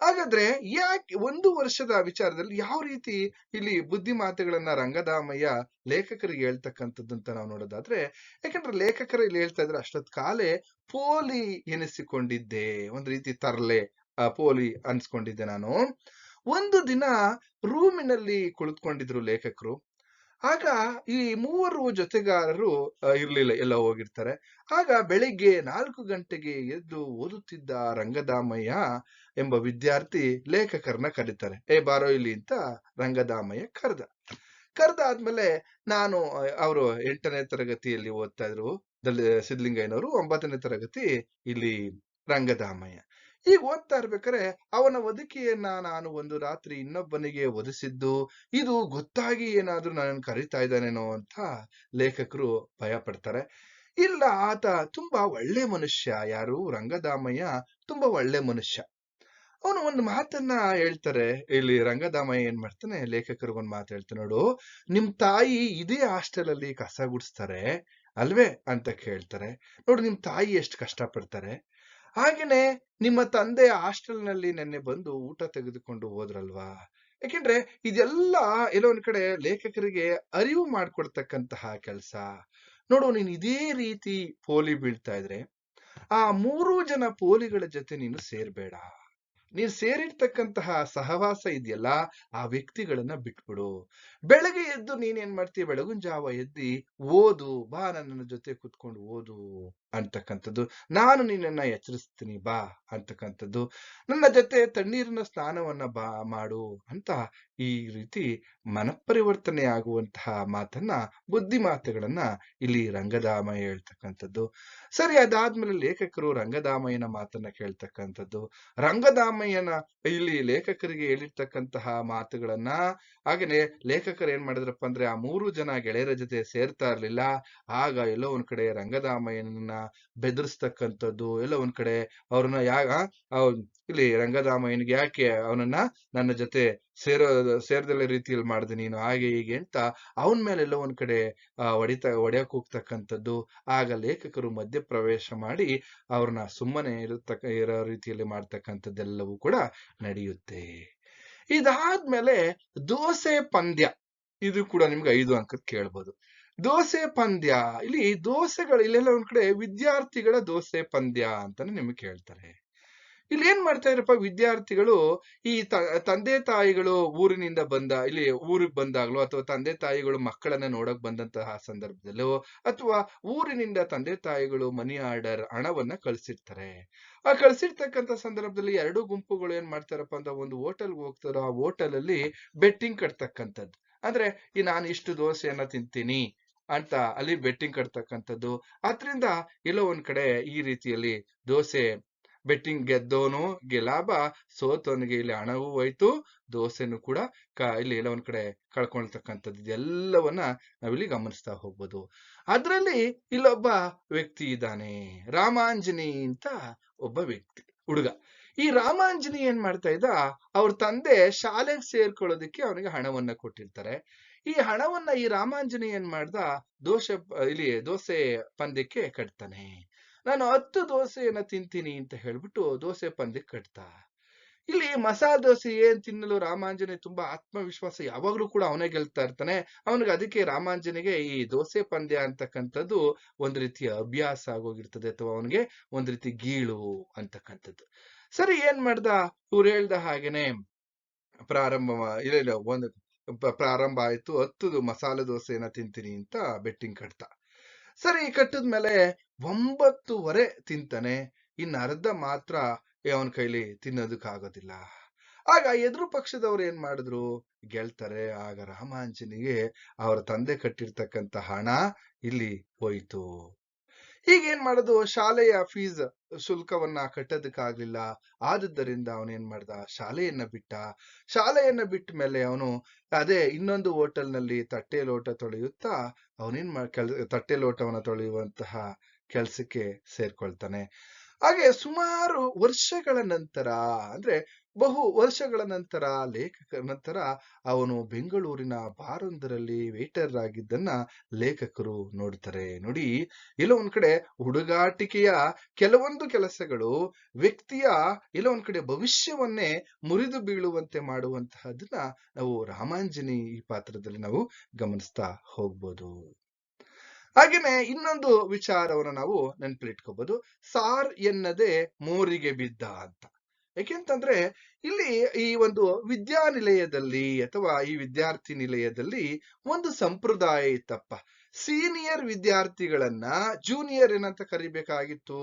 ಹಾಗಾದ್ರೆ ಯಾಕೆ 1 ವರ್ಷದ ವಿಚಾರದಲ್ಲಿ ಯಾವ ರೀತಿ ಇಲ್ಲಿ ಬುದ್ಧಿ ಮಾತುಗಳನ್ನ ರಂಗದಾಮಯ್ಯ ಲೇಖಕರಿಗೆ ಹೇಳ್ತಕ್ಕಂಥದ್ದು ಅಂತ ನಾವು ನೋಡೋದಾದ್ರೆ, ಯಾಕಂದ್ರೆ ಲೇಖಕರು ಇಲ್ಲಿ ಹೇಳ್ತಾ ಇದ್ರೆ, ಅಷ್ಟೊತ್ ಕಾಲೇ ಪೋಲಿ ಎನಿಸಿಕೊಂಡಿದ್ದೆ, ಒಂದ್ ರೀತಿ ತರ್ಲೆ ಪೋಲಿ ಅನ್ಸ್ಕೊಂಡಿದ್ದೆ ನಾನು. ಒಂದು ದಿನ ರೂಮಿನಲ್ಲಿ ಕುಳಿತುಕೊಂಡಿದ್ರು ಲೇಖಕರು. ಆಗ ಈ 3 ಜೊತೆಗಾರರು ಇರ್ಲಿಲ್ಲ, ಎಲ್ಲ ಹೋಗಿರ್ತಾರೆ. ಆಗ ಬೆಳಿಗ್ಗೆ 4 ಗಂಟೆಗೆ ಎದ್ದು ಓದುತ್ತಿದ್ದ ರಂಗದಾಮಯ್ಯ ಎಂಬ ವಿದ್ಯಾರ್ಥಿ ಲೇಖಕರನ್ನ ಕರೀತಾರೆ. ಬಾರೋ ಇಲ್ಲಿ ಅಂತ ರಂಗದಾಮಯ್ಯ ಕರೆದಾದ್ಮೇಲೆ, ನಾನು ಅವರು 8ನೇ ತರಗತಿಯಲ್ಲಿ ಓದ್ತಾ ಇದ್ರು ಸಿದ್ಧಲಿಂಗಯ್ಯನವರು, 9ನೇ ತರಗತಿ ಇಲ್ಲಿ ರಂಗದಾಮಯ್ಯ. ಈಗ ಓದ್ತಾ ಇರ್ಬೇಕಾರೆ ಅವನ ಒದಿಕೆಯನ್ನ ನಾನು ಒಂದು ರಾತ್ರಿ ಇನ್ನೊಬ್ಬನಿಗೆ ಒದಿಸಿದ್ದು, ಇದು ಗೊತ್ತಾಗಿ ಏನಾದ್ರೂ ನನ್ನನ್ನು ಕರೀತಾ ಇದ್ದಾನೇನೋ ಅಂತ ಲೇಖಕರು ಭಯ ಪಡ್ತಾರೆ. ಇಲ್ಲ, ಆತ ತುಂಬಾ ಒಳ್ಳೆ ಮನುಷ್ಯ. ಯಾರು? ರಂಗದಾಮಯ್ಯ ತುಂಬಾ ಒಳ್ಳೆ ಮನುಷ್ಯ. ಅವನು ಒಂದು ಮಾತನ್ನ ಹೇಳ್ತಾರೆ. ಇಲ್ಲಿ ರಂಗದಾಮಯ್ಯ ಏನ್ ಮಾಡ್ತಾನೆ, ಲೇಖಕರಿಗೊಂದು ಮಾತು ಹೇಳ್ತಾನೆ, ನೋಡು, ನಿಮ್ ತಾಯಿ ಇದೇ ಹಾಸ್ಟೆಲ್ ಅಲ್ಲಿ ಕಸ ಗುಡಿಸ್ತಾರೆ ಅಲ್ವೇ ಅಂತ ಕೇಳ್ತಾರೆ. ನೋಡು, ನಿಮ್ ತಾಯಿ ಎಷ್ಟು ಕಷ್ಟ ಪಡ್ತಾರೆ. ಹಾಗೇನೆ ನಿಮ್ಮ ತಂದೆ ಹಾಸ್ಟೆಲ್ ನಲ್ಲಿ ನೆನ್ನೆ ಬಂದು ಊಟ ತೆಗೆದುಕೊಂಡು ಹೋದ್ರಲ್ವಾ. ಯಾಕೆಂದ್ರೆ ಇದೆಲ್ಲ ಎಲ್ಲೋ ಒಂದ್ ಕಡೆ ಲೇಖಕರಿಗೆ ಅರಿವು ಮಾಡ್ಕೊಡ್ತಕ್ಕಂತಹ ಕೆಲಸ. ನೋಡು, ನೀನ್ ಇದೇ ರೀತಿ ಪೋಲಿ ಬೀಳ್ತಾ ಇದ್ರೆ ಆ 3 ಜನ ಪೋಲಿಗಳ ಜೊತೆ ನೀನು ಸೇರ್ಬೇಡ. ನೀನ್ ಸೇರಿರ್ತಕ್ಕಂತಹ ಸಹವಾಸ ಇದೆಯಲ್ಲ, ಆ ವ್ಯಕ್ತಿಗಳನ್ನ ಬಿಟ್ಬಿಡು. ಬೆಳಗ್ಗೆ ಎದ್ದು ನೀನೇನ್ ಮಾಡ್ತೀಯ, ಬೆಳಗಿನ ಜಾವ ಎದ್ದಿ ಓದು, ಬಾ ನನ್ನ ಜೊತೆ ಕುತ್ಕೊಂಡು ಓದು ಅಂತಕ್ಕಂಥದ್ದು. ನಾನು ನಿನ್ನನ್ನ ಎಚ್ಚರಿಸ್ತೀನಿ ಬಾ ಅಂತಕ್ಕಂಥದ್ದು. ನನ್ನ ಜೊತೆ ತಣ್ಣೀರಿನ ಸ್ನಾನವನ್ನ ಬಾ ಮಾಡು ಅಂತ ಈ ರೀತಿ ಮನಃಪರಿವರ್ತನೆ ಆಗುವಂತಹ ಮಾತನ್ನ, ಬುದ್ಧಿ ಮಾತುಗಳನ್ನ ಇಲ್ಲಿ ರಂಗದಾಮಯ್ಯ ಹೇಳ್ತಕ್ಕಂಥದ್ದು. ಸರಿ, ಅದಾದ್ಮೇಲೆ ಲೇಖಕರು ರಂಗದಾಮಯ್ಯನ ಮಾತನ್ನ ಕೇಳ್ತಕ್ಕಂಥದ್ದು. ರಂಗದಾಮಯ್ಯನ ಇಲ್ಲಿ ಲೇಖಕರಿಗೆ ಹೇಳಿರ್ತಕ್ಕಂತಹ ಮಾತುಗಳನ್ನ, ಹಾಗೇನೆ ಲೇಖಕರು ಏನ್ ಮಾಡಿದ್ರಪ್ಪ ಅಂದ್ರೆ ಆ 3 ಜನ ಗೆಳೆಯರ ಜೊತೆ ಸೇರ್ತಾ ಇರ್ಲಿಲ್ಲ. ಆಗ ಎಲ್ಲೋ ಒಂದ್ ಕಡೆ ರಂಗದಾಮಯ್ಯನನ್ನ ಬೆದರಿಸ್ತಕ್ಕಂಥದ್ದು, ಎಲ್ಲೋ ಒಂದ್ ಕಡೆ ಅವ್ರನ್ನ ಇಲ್ಲಿ ರಂಗದಾಮಯ್ಯನಿಗೆ ಯಾಕೆ ಅವನನ್ನ ನನ್ನ ಜೊತೆ ಸೇರ್ದಲೆ ರೀತಿಯಲ್ಲಿ ಮಾಡಿದೆ ನೀನು, ಹಾಗೆ ಹೀಗೆ ಅಂತ ಅವನ ಮೇಲೆ ಎಲ್ಲೋ ಒಂದ್ ಕಡೆ ಹೊಡೆಯಕ್ ಹೋಗ್ತಕ್ಕಂಥದ್ದು. ಆಗ ಲೇಖಕರು ಮಧ್ಯಪ್ರವೇಶ ಮಾಡಿ ಅವ್ರನ್ನ ಸುಮ್ಮನೆ ಇರೋ ರೀತಿಯಲ್ಲಿ ಮಾಡ್ತಕ್ಕಂಥದ್ದೆಲ್ಲವೂ ಕೂಡ ನಡೆಯುತ್ತೆ. ಇದಾದ್ಮೇಲೆ ದೋಸೆ ಪಂದ್ಯ, ಇದು ಕೂಡ ನಿಮ್ಗೆ 5 ಅಂಕದ್ ಕೇಳ್ಬೋದು. ದೋಸೆ ಪಂದ್ಯ, ಇಲ್ಲಿ ದೋಸೆಗಳು ಇಲ್ಲೆಲ್ಲ ಒಂದ್ ಕಡೆ ವಿದ್ಯಾರ್ಥಿಗಳ ದೋಸೆ ಪಂದ್ಯ ಅಂತಾನೆ ನಿಮ್ಗೆ ಕೇಳ್ತಾರೆ. ಇಲ್ಲಿ ಏನ್ ಮಾಡ್ತಾ ಇದ್ರಪ್ಪ ವಿದ್ಯಾರ್ಥಿಗಳು, ಈ ತಂದೆ ತಾಯಿಗಳು ಊರಿನಿಂದ ಇಲ್ಲಿ ಊರಿಗೆ ಬಂದಾಗ್ಲೋ, ಅಥವಾ ತಂದೆ ತಾಯಿಗಳು ಮಕ್ಕಳನ್ನ ನೋಡಕ್ ಬಂದಂತಹ ಸಂದರ್ಭದಲ್ಲೋ, ಅಥವಾ ಊರಿನಿಂದ ತಂದೆ ತಾಯಿಗಳು ಮನಿ ಆರ್ಡರ್ ಹಣವನ್ನ ಕಳ್ಸಿರ್ತಾರೆ. ಆ ಕಳ್ಸಿರ್ತಕ್ಕಂಥ ಸಂದರ್ಭದಲ್ಲಿ 2 ಗುಂಪುಗಳು ಏನ್ ಮಾಡ್ತಾರಪ್ಪ ಅಂತ, ಒಂದು ಹೋಟೆಲ್ಗೆ ಹೋಗ್ತಾರೋ, ಆ ಹೋಟೆಲ್ ಅಲ್ಲಿ ಬೆಟ್ಟಿಂಗ್ ಕಟ್ತಕ್ಕಂಥದ್ದು. ಅಂದ್ರೆ ನಾನು ಇಷ್ಟು ದೋಸೆಯನ್ನ ತಿಂತೀನಿ ಅಂತ ಅಲ್ಲಿ ಬೆಟ್ಟಿಂಗ್ ಕಟ್ತಕ್ಕಂಥದ್ದು. ಅದ್ರಿಂದ ಎಲ್ಲೋ ಒಂದ್ ಕಡೆ ಈ ರೀತಿಯಲ್ಲಿ ದೋಸೆ ಬೆಟ್ಟಿಂಗ್ ಗೆದ್ದೋನು ಲಾಭ, ಸೋತವನಿಗೆ ಇಲ್ಲಿ ಹಣವೂ ಹೋಯ್ತು, ದೋಸೆನೂ ಕೂಡ ಇಲ್ಲಿ ಎಲ್ಲ ಒಂದ್ ಕಡೆ ಕಳ್ಕೊಳ್ತಕ್ಕಂಥದ್ದು. ಇದೆಲ್ಲವನ್ನ ನಾವಿಲ್ಲಿ ಗಮನಿಸ್ತಾ ಹೋಗ್ಬೋದು. ಅದ್ರಲ್ಲಿ ಇಲ್ಲೊಬ್ಬ ವ್ಯಕ್ತಿ ಇದ್ದಾನೆ, ರಾಮಾಂಜನಿ ಅಂತ ಒಬ್ಬ ವ್ಯಕ್ತಿ, ಹುಡುಗ. ಈ ರಾಮಾಂಜನಿ ಏನ್ ಮಾಡ್ತಾ ಇದ್ದ, ಅವ್ರ ತಂದೆ ಶಾಲೆಗೆ ಸೇರ್ಕೊಳ್ಳೋದಕ್ಕೆ ಅವನಿಗೆ ಹಣವನ್ನ ಕೊಟ್ಟಿರ್ತಾರೆ. ಈ ಹಣವನ್ನ ಈ ರಾಮಾಂಜನಿ ಏನ್ ಮಾಡ್ದ, ದೋಸೆ ಪಂದ್ಯಕ್ಕೆ ಕಟ್ತಾನೆ. ನಾನು 10 ದೋಸೆಯನ್ನ ತಿಂತೀನಿ ಅಂತ ಹೇಳ್ಬಿಟ್ಟು ದೋಸೆ ಪಂದ್ಯಕ್ಕೆ ಕಟ್ತಾ. ಇಲ್ಲಿ ಮಸಾಲೆ ದೋಸೆ ಏನ್ ತಿನ್ನಲು ರಾಮಾಂಜನಿ ತುಂಬಾ ಆತ್ಮವಿಶ್ವಾಸ, ಯಾವಾಗ್ಲೂ ಕೂಡ ಅವನೇ ಗೆಲ್ತಾ ಇರ್ತಾನೆ. ಅವನಿಗೆ ಅದಕ್ಕೆ ರಾಮಾಂಜನಿಗೆ ಈ ದೋಸೆ ಪಂದ್ಯ ಅಂತಕ್ಕಂಥದ್ದು ಒಂದ್ ರೀತಿಯ ಅಭ್ಯಾಸ ಆಗೋಗಿರ್ತದೆ, ಅಥವಾ ಅವನಿಗೆ ಒಂದ್ ರೀತಿ ಗೀಳು ಅಂತಕ್ಕಂಥದ್ದು. ಸರಿ, ಏನ್ ಮಾಡ್ದ, ಇವ್ರು ಹೇಳ್ದ ಹಾಗೇನೆ ಪ್ರಾರಂಭ ಆಯ್ತು. 10 ಮಸಾಲೆ ದೋಸೆಯನ್ನ ತಿಂತೀನಿ ಅಂತ ಬೆಟ್ಟಿಂಗ್ ಕಟ್ತ. ಸರಿ, ಕಟ್ಟಿದ್ಮೇಲೆ 9:15 ತಿಂತಾನೆ, ಇನ್ನು ಅರ್ಧ ಮಾತ್ರ ಅವನ ಕೈಲಿ ತಿನ್ನೋದಕ್ಕಾಗೋದಿಲ್ಲ. ಆಗ ಎದುರು ಪಕ್ಷದವ್ರು ಏನ್ ಮಾಡಿದ್ರು, ಗೆಲ್ತಾರೆ. ಆಗ ರಾಮಾಂಜನಿಗೆ ಅವರ ತಂದೆ ಕಟ್ಟಿರ್ತಕ್ಕಂಥ ಹಣ ಇಲ್ಲಿ ಹೋಯ್ತು. ಹೀಗೇನ್ ಮಾಡೋದು, ಶಾಲೆಯ ಫೀಸ್ ಶುಲ್ಕವನ್ನ ಕಟ್ಟೋದಕ್ಕಾಗ್ಲಿಲ್ಲ. ಆದುದರಿಂದ ಅವನೇನ್ ಮಾಡ್ದ, ಶಾಲೆಯನ್ನ ಬಿಟ್ಟ. ಶಾಲೆಯನ್ನ ಬಿಟ್ಟ ಮೇಲೆ ಅವನು ಅದೇ ಇನ್ನೊಂದು ಹೋಟೆಲ್ನಲ್ಲಿ ತಟ್ಟೆ ಲೋಟ ತೊಳೆಯುತ್ತಾ ಅವನೇನ್ ತಟ್ಟೆ ಲೋಟವನ್ನ ತೊಳೆಯುವಂತಹ ಕೆಲ್ಸಕ್ಕೆ ಸೇರ್ಕೊಳ್ತಾನೆ. ಹಾಗೆ ಸುಮಾರು ವರ್ಷಗಳ ನಂತರ, ಅಂದ್ರೆ ಬಹು ವರ್ಷಗಳ ನಂತರ, ಲೇಖಕರ ನಂತರ ಅವನು ಬೆಂಗಳೂರಿನ ಬಾರೊಂದರಲ್ಲಿ ವೇಟರ್ ಆಗಿದ್ದನ್ನ ಲೇಖಕರು ನೋಡ್ತಾರೆ. ನೋಡಿ, ಎಲ್ಲೋ ಒಂದ್ ಕಡೆ ಹುಡುಗಾಟಿಕೆಯ ಕೆಲವೊಂದು ಕೆಲಸಗಳು ವ್ಯಕ್ತಿಯ ಎಲ್ಲೋ ಒಂದ್ ಕಡೆ ಭವಿಷ್ಯವನ್ನೇ ಮುರಿದು ಬೀಳುವಂತೆ ಮಾಡುವಂತಹದನ್ನ ನಾವು ರಾಮಾಂಜನಿ ಈ ಪಾತ್ರದಲ್ಲಿ ನಾವು ಗಮನಿಸ್ತಾ ಹೋಗ್ಬೋದು. ಹಾಗೇನೆ ಇನ್ನೊಂದು ವಿಚಾರವನ್ನು ನಾವು ನೆನಪಿಟ್ಕೋಬಹುದು, ಸಾರ್ ಎನ್ನದೆ ಮೋರಿಗೆ ಬಿದ್ದ ಅಂತ. ಯಾಕೆಂತಂದ್ರೆ ಇಲ್ಲಿ ಈ ಒಂದು ವಿದ್ಯಾನಿಲಯದಲ್ಲಿ ಅಥವಾ ಈ ವಿದ್ಯಾರ್ಥಿ ನಿಲಯದಲ್ಲಿ ಒಂದು ಸಂಪ್ರದಾಯ ಇತ್ತಪ್ಪ. ಸೀನಿಯರ್ ವಿದ್ಯಾರ್ಥಿಗಳನ್ನ ಜೂನಿಯರ್ ಏನಂತ ಕರಿಬೇಕಾಗಿತ್ತು,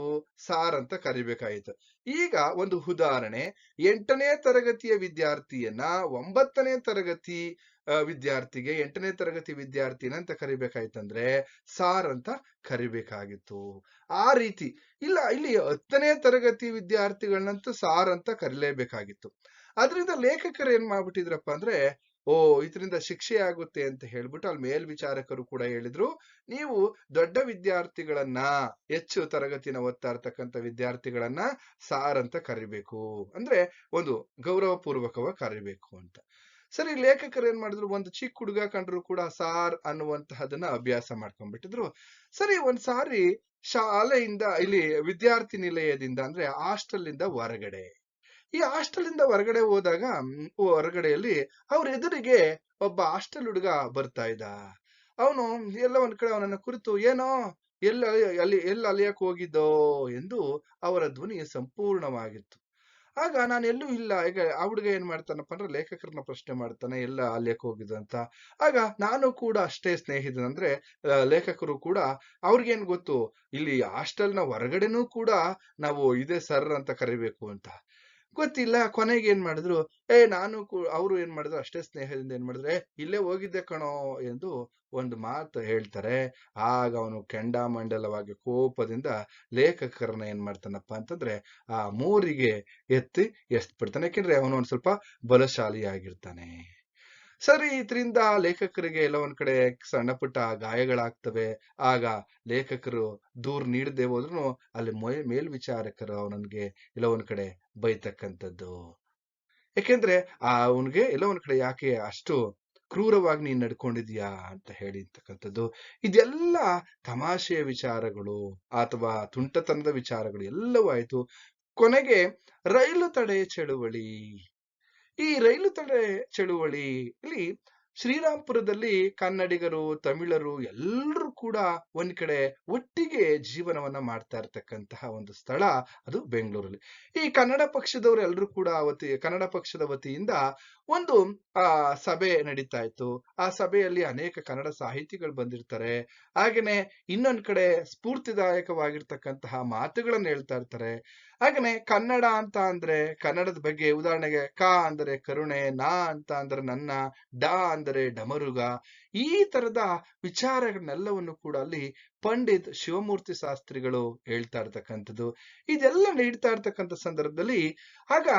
ಸಾರ್ ಅಂತ ಕರಿಬೇಕಾಗಿತ್ತು. ಈಗ ಒಂದು ಉದಾಹರಣೆ, 8ನೇ ತರಗತಿಯ ವಿದ್ಯಾರ್ಥಿಯನ್ನ 9ನೇ ತರಗತಿ ವಿದ್ಯಾರ್ಥಿಗೆ 8ನೇ ತರಗತಿ ವಿದ್ಯಾರ್ಥಿನ ಅಂತ ಕರಿಬೇಕಾಯ್ತಂದ್ರೆ ಸಾರ್ ಅಂತ ಕರಿಬೇಕಾಗಿತ್ತು. ಆ ರೀತಿ ಇಲ್ಲ, ಇಲ್ಲಿ 10ನೇ ತರಗತಿ ವಿದ್ಯಾರ್ಥಿಗಳನ್ನಂತೂ ಸಾರ್ ಅಂತ ಕರಿಲೇಬೇಕಾಗಿತ್ತು. ಅದರಿಂದ ಲೇಖಕರು ಏನ್ ಮಾಡ್ಬಿಟ್ಟಿದ್ರಪ್ಪ ಅಂದ್ರೆ, ಇದರಿಂದ ಶಿಕ್ಷೆ ಆಗುತ್ತೆ ಅಂತ ಹೇಳ್ಬಿಟ್ಟು ಅಲ್ಲಿ ಮೇಲ್ವಿಚಾರಕರು ಕೂಡ ಹೇಳಿದ್ರು, ನೀವು ದೊಡ್ಡ ವಿದ್ಯಾರ್ಥಿಗಳನ್ನ, ಹೆಚ್ಚು ತರಗತಿನ ಓದ್ತಾ ಇರ್ತಕ್ಕಂಥ ವಿದ್ಯಾರ್ಥಿಗಳನ್ನ ಸಾರ್ ಅಂತ ಕರಿಬೇಕು, ಅಂದ್ರೆ ಒಂದು ಗೌರವ ಪೂರ್ವಕವಾಗಿ ಕರಿಬೇಕು ಅಂತ. ಸರಿ, ಲೇಖಕರು ಏನ್ ಮಾಡಿದ್ರು, ಒಂದು ಚಿಕ್ಕ ಹುಡುಗ ಕಂಡ್ರು ಕೂಡ ಸಾರ್ ಅನ್ನುವಂತಹದನ್ನ ಅಭ್ಯಾಸ ಮಾಡ್ಕೊಂಡ್ಬಿಟ್ಟಿದ್ರು. ಸರಿ, ಒಂದ್ ಸಾರಿ ಶಾಲೆಯಿಂದ ಇಲ್ಲಿ ವಿದ್ಯಾರ್ಥಿ ನಿಲಯದಿಂದ ಅಂದ್ರೆ ಹಾಸ್ಟೆಲ್ ಇಂದ ಹೊರಗಡೆ, ಈ ಹಾಸ್ಟೆಲ್ ಇಂದ ಹೊರಗಡೆ ಹೋದಾಗ ಹೊರಗಡೆಯಲ್ಲಿ ಅವ್ರ ಎದುರಿಗೆ ಒಬ್ಬ ಹಾಸ್ಟೆಲ್ ಹುಡುಗ ಬರ್ತಾ ಇದ್ದ. ಅವನು ಎಲ್ಲ ಒಂದ್ ಕಡೆ ಅವನನ್ನ ಕುರಿತು, ಏನೋ ಎಲ್ಲಿ ಅಲಿಯಕ್ ಹೋಗಿದ್ದೋ ಎಂದು ಅವರ ಧ್ವನಿ ಸಂಪೂರ್ಣವಾಗಿತ್ತು. ಆಗ ನಾನು ಎಲ್ಲೂ ಇಲ್ಲ. ಈಗ ಆ ಹುಡುಗ ಏನ್ ಮಾಡ್ತಾನಪ್ಪ ಅಂದ್ರೆ ಲೇಖಕರನ್ನ ಪ್ರಶ್ನೆ ಮಾಡ್ತಾನೆ, ಎಲ್ಲ ಅಲ್ಲಿಯಕ್ಕೆ ಹೋಗಿದ್ದು ಅಂತ. ಆಗ ನಾನು ಕೂಡ ಅಷ್ಟೇ ಸ್ನೇಹಿತನಂದ್ರೆ ಲೇಖಕರು ಕೂಡ ಅವ್ರಿಗೇನ್ ಗೊತ್ತು, ಇಲ್ಲಿ ಹಾಸ್ಟೆಲ್ನ ಹೊರಗಡೆನೂ ಕೂಡ ನಾವು ಇದೇ ಸರ್ ಅಂತ ಕರಿಬೇಕು ಅಂತ ಗೊತ್ತಿಲ್ಲ. ಕೊನೆಗೆ ಏನ್ ಮಾಡಿದ್ರು, ನಾನು ಅವರು ಏನ್ ಮಾಡಿದ್ರು ಅಷ್ಟೇ ಸ್ನೇಹದಿಂದ ಏನ್ ಮಾಡಿದ್ರು, ಇಲ್ಲೇ ಹೋಗಿದ್ದೆ ಕಣೋ ಎಂದು ಒಂದು ಮಾತು ಹೇಳ್ತಾರೆ. ಆಗ ಅವನು ಕೆಂಡಾಮಂಡಲವಾಗಿ ಕೋಪದಿಂದ ಲೇಖಕರನ್ನ ಏನ್ ಮಾಡ್ತಾನಪ್ಪ ಅಂತಂದ್ರೆ ಆ ಮೂರಿಗೆ ಎಸ್ಬಿಡ್ತಾನೆ. ಯಾಕೆಂದ್ರೆ ಅವನು ಒಂದ್ ಸ್ವಲ್ಪ ಬಲಶಾಲಿ ಆಗಿರ್ತಾನೆ. ಸರಿ, ಇದರಿಂದ ಲೇಖಕರಿಗೆ ಎಲ್ಲ ಒಂದ್ ಕಡೆ ಸಣ್ಣ ಪುಟ್ಟ ಗಾಯಗಳಾಗ್ತವೆ. ಆಗ ಲೇಖಕರು ದೂರ್ ನೀಡದೆ ಹೋದ್ರು ಅಲ್ಲಿ ಮೇಲ್ವಿಚಾರಕರು ಅವನಿಗೆ ಎಲ್ಲ ಒಂದ್ ಕಡೆ ಬೈತಕ್ಕಂಥದ್ದು. ಯಾಕೆಂದ್ರೆ ಅವನಿಗೆ ಎಲ್ಲ ಒಂದ್ ಕಡೆ ಯಾಕೆ ಅಷ್ಟು ಕ್ರೂರವಾಗಿ ನೀನ್ ನಡ್ಕೊಂಡಿದ್ಯಾ ಅಂತ ಹೇಳಿರ್ತಕ್ಕಂಥದ್ದು. ಇದೆಲ್ಲ ತಮಾಷೆಯ ವಿಚಾರಗಳು ಅಥವಾ ತುಂಟತನದ ವಿಚಾರಗಳು ಎಲ್ಲವೂ ಆಯ್ತು. ಕೊನೆಗೆ ರೈಲು ತಡೆ ಚಳುವಳಿ. ಈ ರೈಲು ತಡೆ ಚಳುವಳಿ ಇಲ್ಲಿ ಶ್ರೀರಾಮ್ಪುರದಲ್ಲಿ ಕನ್ನಡಿಗರು, ತಮಿಳರು ಎಲ್ಲರೂ ಕೂಡ ಒಂದ್ ಕಡೆ ಒಟ್ಟಿಗೆ ಜೀವನವನ್ನ ಮಾಡ್ತಾ ಇರ್ತಕ್ಕಂತಹ ಒಂದು ಸ್ಥಳ ಅದು ಬೆಂಗಳೂರಲ್ಲಿ. ಈ ಕನ್ನಡ ಪಕ್ಷದವರು ಎಲ್ಲರೂ ಕೂಡ ಕನ್ನಡ ಪಕ್ಷದ ವತಿಯಿಂದ ಒಂದು ಸಭೆ ನಡೀತಾ ಇತ್ತು. ಆ ಸಭೆಯಲ್ಲಿ ಅನೇಕ ಕನ್ನಡ ಸಾಹಿತಿಗಳು ಬಂದಿರ್ತಾರೆ. ಹಾಗೇನೆ ಇನ್ನೊಂದ್ ಕಡೆ ಸ್ಫೂರ್ತಿದಾಯಕವಾಗಿರ್ತಕ್ಕಂತಹ ಮಾತುಗಳನ್ನ ಹೇಳ್ತಾ ಇರ್ತಾರೆ. ಹಾಗೇನೆ ಕನ್ನಡ ಅಂತ ಅಂದ್ರೆ ಕನ್ನಡದ ಬಗ್ಗೆ ಉದಾಹರಣೆಗೆ ಕ ಅಂದರೆ ಕರುಣೆ, ನ ಅಂತ ಅಂದ್ರೆ ನನ್ನ, ಡ ಅಂದರೆ ಡಮರುಗ, ಈ ತರದ ವಿಚಾರಗಳನ್ನೆಲ್ಲವನ್ನು ಕೂಡ ಅಲ್ಲಿ ಪಂಡಿತ್ ಶಿವಮೂರ್ತಿ ಶಾಸ್ತ್ರಿಗಳು ಹೇಳ್ತಾ ಇರ್ತಕ್ಕಂಥದ್ದು. ಇದೆಲ್ಲ ನೀಡ್ತಾ ಇರ್ತಕ್ಕಂಥ ಸಂದರ್ಭದಲ್ಲಿ ಆಗ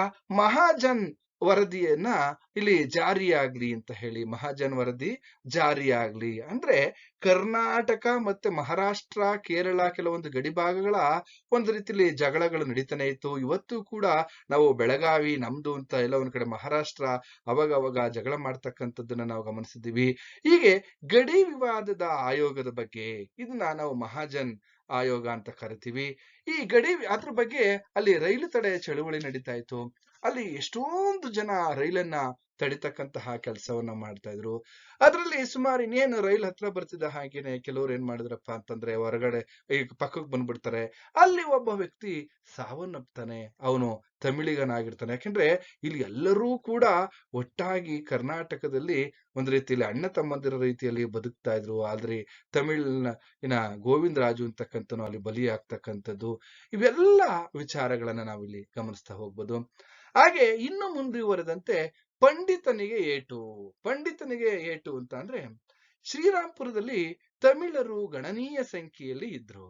ಮಹಾಜನ್ ವರದಿಯನ್ನ ಇಲ್ಲಿ ಜಾರಿಯಾಗ್ಲಿ ಅಂತ ಹೇಳಿ, ಮಹಾಜನ್ ವರದಿ ಜಾರಿಯಾಗ್ಲಿ ಅಂದ್ರೆ ಕರ್ನಾಟಕ ಮತ್ತೆ ಮಹಾರಾಷ್ಟ್ರ, ಕೇರಳ ಕೆಲವೊಂದು ಗಡಿ ಭಾಗಗಳ ಒಂದು ರೀತಿಯಲ್ಲಿ ಜಗಳಗಳು ನಡೀತಾನೆ ಇತ್ತು. ಇವತ್ತು ಕೂಡ ನಾವು ಬೆಳಗಾವಿ ನಮ್ದು ಅಂತ ಎಲ್ಲ ಒಂದ್ ಕಡೆ ಮಹಾರಾಷ್ಟ್ರ ಅವಾಗ ಜಗಳ ಮಾಡ್ತಕ್ಕಂಥದ್ದನ್ನ ನಾವು ಗಮನಿಸಿದ್ದೀವಿ. ಹೀಗೆ ಗಡಿ ವಿವಾದದ ಆಯೋಗದ ಬಗ್ಗೆ ಇದನ್ನ ನಾವು ಮಹಾಜನ್ ಆಯೋಗ ಅಂತ ಕರಿತೀವಿ. ಈ ಅದ್ರ ಬಗ್ಗೆ ಅಲ್ಲಿ ರೈಲು ತಡೆ ಚಳುವಳಿ ನಡೀತಾ ಇತ್ತು. ಅಲ್ಲಿ ಎಷ್ಟೊಂದು ಜನ ರೈಲನ್ನ ತಡಿತಕ್ಕಂತಹ ಕೆಲಸವನ್ನ ಮಾಡ್ತಾ ಇದ್ರು. ಅದ್ರಲ್ಲಿ ಸುಮಾರು ಇನ್ನೇನು ರೈಲ್ ಹತ್ರ ಬರ್ತಿದ್ದ ಹಾಗೇನೆ ಕೆಲವ್ರು ಏನ್ ಮಾಡಿದ್ರಪ್ಪ ಅಂತಂದ್ರೆ ಹೊರಗಡೆ ಈ ಪಕ್ಕಕ್ಕೆ ಬಂದ್ಬಿಡ್ತಾರೆ. ಅಲ್ಲಿ ಒಬ್ಬ ವ್ಯಕ್ತಿ ಸಾವನ್ನಪ್ತಾನೆ. ಅವನು ತಮಿಳಿಗನಾಗಿರ್ತಾನೆ. ಯಾಕೆಂದ್ರೆ ಇಲ್ಲಿ ಎಲ್ಲರೂ ಕೂಡ ಒಟ್ಟಾಗಿ ಕರ್ನಾಟಕದಲ್ಲಿ ಒಂದ್ ರೀತಿಯಲ್ಲಿ ಅಣ್ಣ ತಮ್ಮಂದಿರ ರೀತಿಯಲ್ಲಿ ಬದುಕ್ತಾ ಇದ್ರು. ಆದ್ರೆ ತಮಿಳಿನ ಗೋವಿಂದ ರಾಜು ಅಂತಕ್ಕಂಥನು ಅಲ್ಲಿ ಬಲಿಯಾಗ್ತಕ್ಕಂಥದ್ದು. ಇವೆಲ್ಲ ವಿಚಾರಗಳನ್ನ ನಾವಿಲ್ಲಿ ಗಮನಿಸ್ತಾ ಹೋಗ್ಬೋದು. ಹಾಗೆ ಇನ್ನು ಮುಂದುವರೆದಂತೆ ಪಂಡಿತನಿಗೆ ಏಟು ಅಂತ ಅಂದ್ರೆ ಶ್ರೀರಾಮ್ಪುರದಲ್ಲಿ ತಮಿಳರು ಗಣನೀಯ ಸಂಖ್ಯೆಯಲ್ಲಿ ಇದ್ರು.